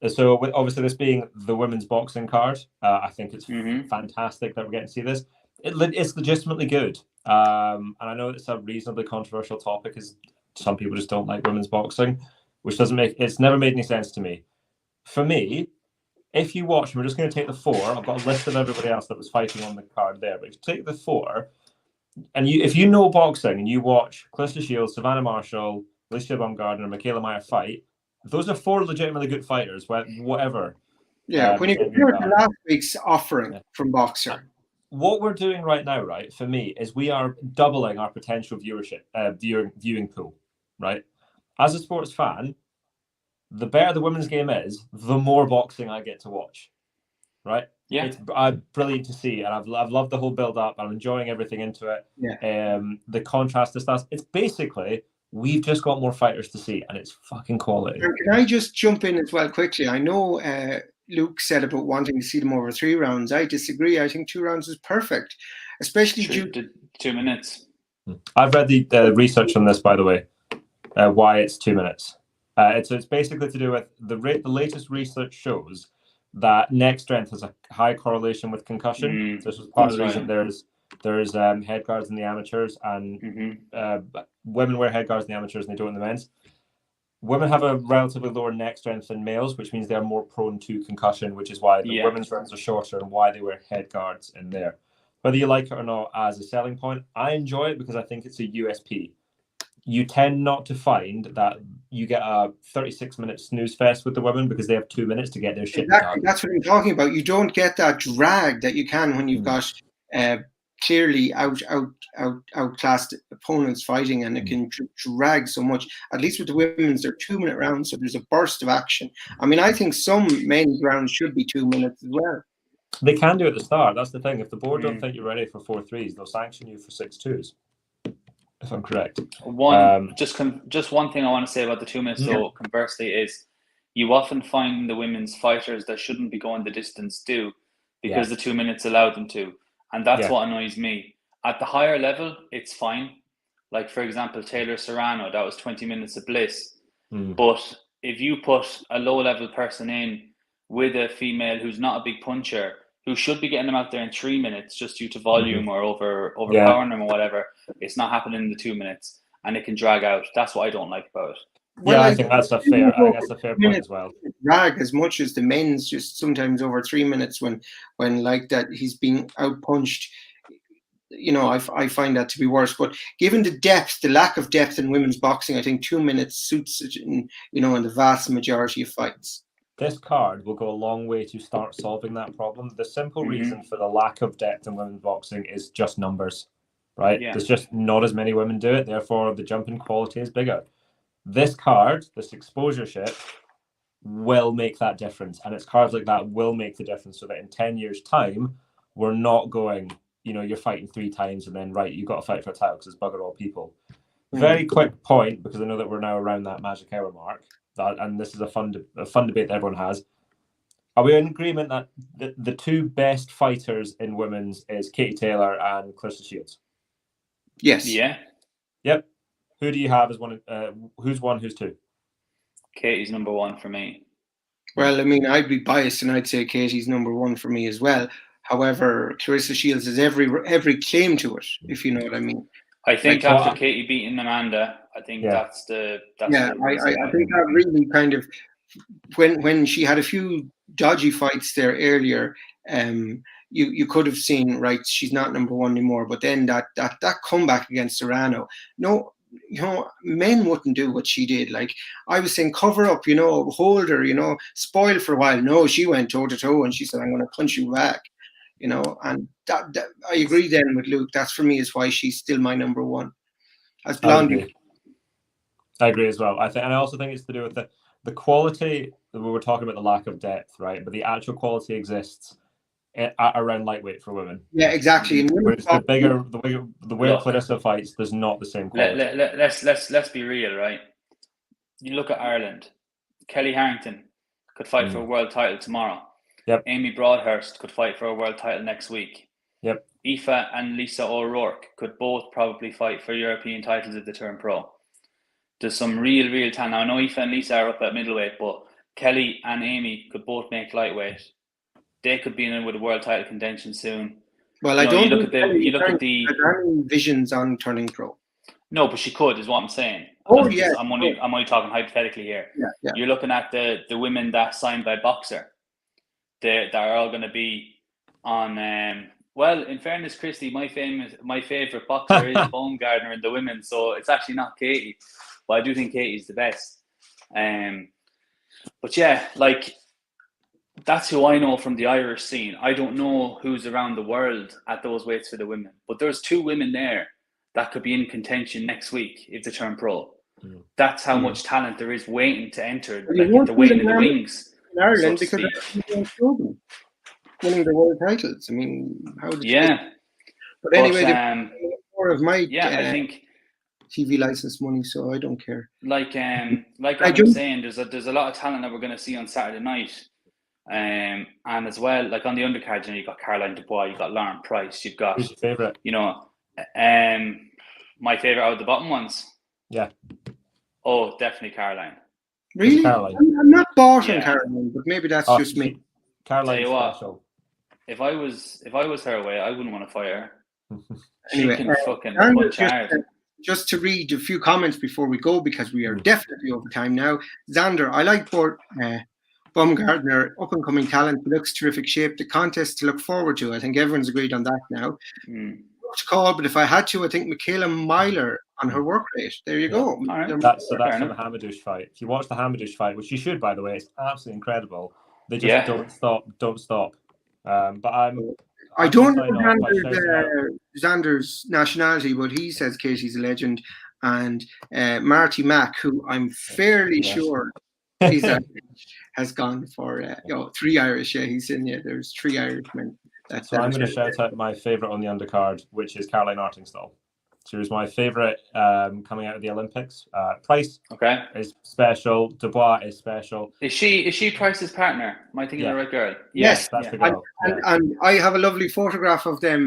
Speaker 3: So obviously this being the women's boxing card, I think it's fantastic that we're getting to see this. It's legitimately good. And I know it's a reasonably controversial topic because some people just don't like women's boxing, which it's never made any sense to me. For me, if you watch, we're just going to take the 4. I've got a list of everybody else that was fighting on the card there, but if you take the 4, and if you know boxing and you watch Calista Shields, Savannah Marshall, Alicia Bumgardner, Michaela Meyer fight, those are 4 legitimately good fighters, whatever.
Speaker 1: Yeah, when you compare it to last week's offering from Boxer.
Speaker 3: What we're doing right now, right, for me, is we are doubling our potential viewership, viewing pool, right? As a sports fan, the better the women's game is, the more boxing I get to watch, right?
Speaker 2: Yeah.
Speaker 3: It's brilliant to see, and I've loved the whole build-up. I'm enjoying everything into it.
Speaker 1: Yeah.
Speaker 3: The contrast to stats. It's basically, we've just got more fighters to see, and it's fucking quality.
Speaker 1: And can I just jump in as well quickly? I know Luke said about wanting to see them over 3 rounds. I disagree. I think 2 rounds is perfect, especially due to
Speaker 2: 2 minutes.
Speaker 3: I've read the research on this, by the way, why it's 2 minutes. It's basically to do with the latest research shows that neck strength has a high correlation with concussion. So this was part of the reason there's head guards in the amateurs, and women wear head guards in the amateurs and they don't in the men's. Women have a relatively lower neck strength than males, which means they're more prone to concussion, which is why the women's rounds are shorter and why they wear head guards in there. Whether you like it or not as a selling point, I enjoy it because I think it's a USP. You tend not to find that you get a 36-minute snooze fest with the women because they have 2 minutes to get their shit done.
Speaker 1: That's what I'm talking about. You don't get that drag that you can when you've got clearly outclassed opponents fighting, and it can drag so much. At least with the women's, they're 2-minute rounds, so there's a burst of action. I mean, I think some men's rounds should be 2 minutes as well.
Speaker 3: They can do at the start. That's the thing. If the board don't think you're ready for 4-3s, they'll sanction you for 6-2s. If I'm correct.
Speaker 2: Just one thing I want to say about the 2 minutes, though, conversely, is you often find the women's fighters that shouldn't be going the distance do because the 2 minutes allow them to. And that's what annoys me. At the higher level, it's fine. Like, for example, Taylor Serrano, that was 20 minutes of bliss. But if you put a low-level person in with a female who's not a big puncher, who should be getting them out there in 3 minutes just due to volume or overpowering them or whatever, it's not happening in the 2 minutes. and it can drag out. That's what I don't like about it.
Speaker 3: Well, I think that's a fair point as well.
Speaker 1: Drag as much as the men's, just sometimes over 3 minutes when like that he's being outpunched. I find that to be worse. But given the lack of depth in women's boxing, I think 2 minutes suits it in the vast majority of fights.
Speaker 3: This card will go a long way to start solving that problem. The simple reason for the lack of depth in women's boxing is just numbers, right?
Speaker 2: Yeah.
Speaker 3: There's just not as many women do it. Therefore, the jump in quality is bigger. This card, this exposureship, will make that difference. And it's cards like that will make the difference so that in 10 years' time, we're not going, you're fighting 3 times and then, right, you've got to fight for a title because it's bugger all people. Very quick point, because I know that we're now around that magic hour mark, and this is a fun debate that everyone has. Are we in agreement that the 2 best fighters in women's is Katie Taylor and Clarissa Shields?
Speaker 1: Yes.
Speaker 2: Yeah.
Speaker 3: Yep. Who do you have as one? Who's 1? Who's 2?
Speaker 2: Katie's number 1 for me.
Speaker 1: Well, I mean, I'd be biased and I'd say Katie's number 1 for me as well. However, Clarissa Shields has every claim to it, if you know what I mean.
Speaker 2: I think after Katie beating Amanda, I think that's the
Speaker 1: I think that really kind of when she had a few dodgy fights there earlier, you could have seen, right, she's not number 1 anymore. But then that comeback against Serrano, no. Men wouldn't do what she did. Like I was saying, cover up, hold her, spoil for a while. No, she went toe to toe and she said, "I'm going to punch you back," and that I agree then with Luke. That's for me is why she's still my number 1. As Blondie.
Speaker 3: I agree as well. I also think it's to do with the quality. We were talking about the lack of depth, right? But the actual quality exists around lightweight for women.
Speaker 1: Yeah, exactly.
Speaker 3: Whereas the way Clarissa fights, there's not the same quality.
Speaker 2: Let's be real, right? You look at Ireland. Kelly Harrington could fight for a world title tomorrow.
Speaker 3: Yep.
Speaker 2: Amy Broadhurst could fight for a world title next week.
Speaker 3: Yep.
Speaker 2: Aoife and Lisa O'Rourke could both probably fight for European titles if they turn pro. There's some real talent. Now, I know Aoife and Lisa are up at middleweight, but Kelly and Amy could both make lightweight. They could be in with a world title contention soon.
Speaker 1: Well, I don't.
Speaker 2: You look at the
Speaker 1: visions on turning pro.
Speaker 2: No, but she could, is what I'm saying.
Speaker 1: Yeah.
Speaker 2: I'm only talking hypothetically here.
Speaker 1: Yeah.
Speaker 2: You're looking at the women that signed by Boxer. That are all going to be on. Well, in fairness, Christy, my favorite boxer is Baumgartner in the women, so it's actually not Katie, but I do think Katie's the best. But yeah, like. That's who I know from the Irish scene. I don't know who's around the world at those weights for the women. But there's 2 women there that could be in contention next week if they turn pro. That's how much talent there is waiting to enter. Like they're waiting in the wings.
Speaker 1: In Ireland, because they're winning the world titles. I mean, how did you? But anyway, more of my
Speaker 2: I think
Speaker 1: TV license money, so I don't care.
Speaker 2: Like I'm saying, there's a lot of talent that we're going to see on Saturday night. And as well, like on the undercard, you got Caroline Dubois, you got Lauren Price, you've got
Speaker 3: who's your favorite?
Speaker 2: My favorite out of the bottom ones.
Speaker 3: Yeah.
Speaker 2: Oh, definitely Caroline.
Speaker 1: Really?
Speaker 3: Caroline.
Speaker 1: I'm not bought on Caroline, but maybe that's just me.
Speaker 3: Caroline's special.
Speaker 2: If I was her way, I wouldn't want to fight her.
Speaker 1: Anyway,
Speaker 2: she can fucking punch hard.
Speaker 1: Just to read a few comments before we go, because we are definitely over time now. Xander, I like Baumgartner, up-and-coming talent, looks terrific shape. The contest to look forward to. I think everyone's agreed on that now. To call, but if I had to, I think Michaela Myler on her work rate. There you go.
Speaker 3: Right. That's from the Hamadouche fight. If you watch the Hamadouche fight, which you should, by the way, it's absolutely incredible. They just don't stop. But
Speaker 1: I don't know Xander's nationality, but he says Katie's a legend. And Marty Mack, who I'm fairly sure has gone for 3 Irish. Yeah, he's in there. There's 3 Irishmen.
Speaker 3: So I'm going to shout out my favourite on the undercard, which is Caroline Artingstall. She was my favourite coming out of the Olympics. Price is special. Dubois is special.
Speaker 2: Is she Price's partner? Am I thinking of the right girl?
Speaker 1: Yes,
Speaker 3: that's the girl.
Speaker 1: And I have a lovely photograph of them.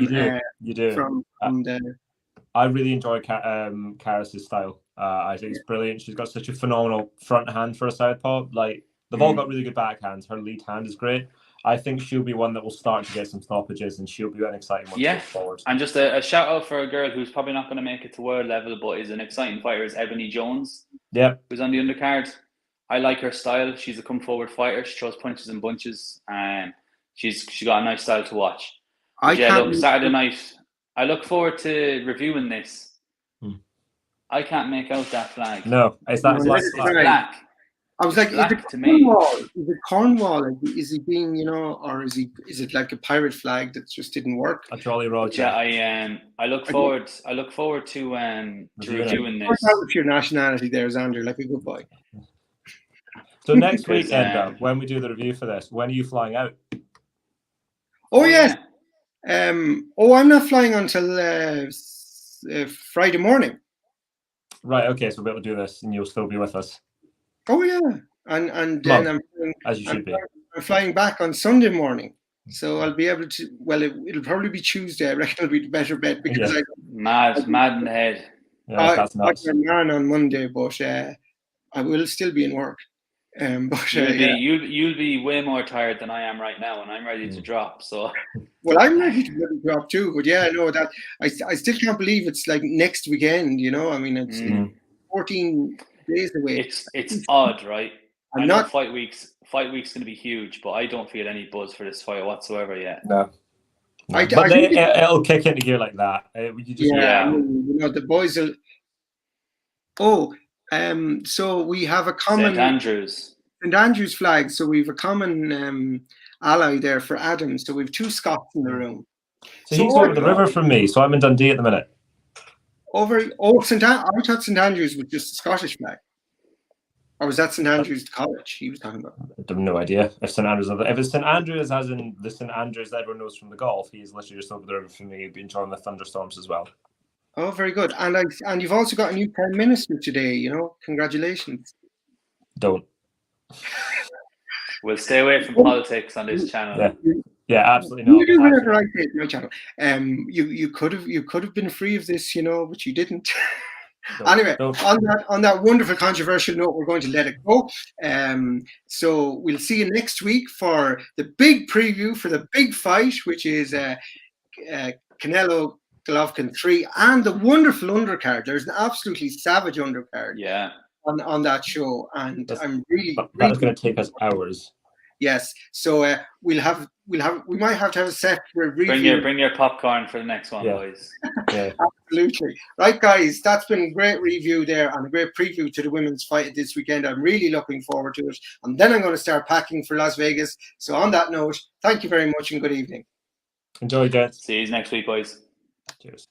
Speaker 3: You do.
Speaker 1: From the...
Speaker 3: I really enjoy Karis's style. I think it's brilliant. She's got such a phenomenal front hand for a southpaw. Like they've all got really good backhands. Her lead hand is great. I think she'll be one that will start to get some stoppages, and she'll be an exciting one to look forward.
Speaker 2: And just a shout out for a girl who's probably not going to make it to world level, but is an exciting fighter, is Ebony Jones.
Speaker 3: Yeah,
Speaker 2: who's on the undercard. I like her style. She's a come forward fighter. She throws punches in bunches, and she got a nice style to watch. Look, Saturday night. I look forward to reviewing this. I can't make out that flag.
Speaker 3: No, it's black.
Speaker 1: I was like,
Speaker 2: black
Speaker 1: is it Cornwall? Is he being, or is it like a pirate flag that just didn't work?
Speaker 3: A Jolly Roger.
Speaker 2: Yeah, I look forward to reviewing this.
Speaker 1: What's your nationality there, Xander? Like a good boy.
Speaker 3: So next weekend, when we do the review for this, when are you flying out?
Speaker 1: Oh yes. I'm not flying until Friday morning.
Speaker 3: Right. Okay. So we'll be able to do this, and you'll still be with us.
Speaker 1: Oh yeah, and then I'm flying back on Sunday morning, so I'll be able to. Well, it'll probably be Tuesday. I reckon it'll be the better bet because
Speaker 2: mad in the head.
Speaker 3: Yeah, that's nuts.
Speaker 1: I'm man on Monday, but I will still be in work. But
Speaker 2: you'll be way more tired than I am right now, and I'm ready to drop. So,
Speaker 1: well, I'm ready to drop too. But yeah, no, that I still can't believe it's like next weekend. I mean, it's 14 days away.
Speaker 2: It's odd, right? I know fight week's going to be huge, but I don't feel any buzz for this fight whatsoever yet.
Speaker 3: No. But it'll kick into gear like that.
Speaker 1: The boys will. So we have a common St. Andrews flag. So we've a common ally there for Adam. So we've two Scots in the room.
Speaker 3: So he's over the river from me. So I'm in Dundee at the minute.
Speaker 1: I thought St. Andrews was just a Scottish flag. Or was that St. Andrews College he was talking about?
Speaker 3: I have no idea. If it's St. Andrews as in the St. Andrews that everyone knows from the golf, he's literally just over the river from me, enjoying the thunderstorms as well.
Speaker 1: Oh, very good. And you've also got a new Prime Minister today, Congratulations.
Speaker 3: Don't.
Speaker 2: We'll stay away from politics on this channel.
Speaker 3: Yeah, absolutely not.
Speaker 1: You do whatever I say to my channel. You could have been free of this, but you didn't. Anyway, on that wonderful controversial note, we're going to let it go. So we'll see you next week for the big preview for the big fight, which is Canelo Golovkin 3, and the wonderful undercard. There's an absolutely savage undercard.
Speaker 2: Yeah.
Speaker 1: On that show, and I'm really
Speaker 3: that's going to take us hours.
Speaker 1: Yes, so we might have to have a set review.
Speaker 2: Bring your popcorn for the next one, boys.
Speaker 3: Yeah.
Speaker 1: Absolutely. Right, guys, that's been a great review there and a great preview to the women's fight this weekend. I'm really looking forward to it, and then I'm going to start packing for Las Vegas. So on that note, thank you very much and good evening.
Speaker 3: Enjoy, guys.
Speaker 2: See you next week, boys.
Speaker 3: Cheers.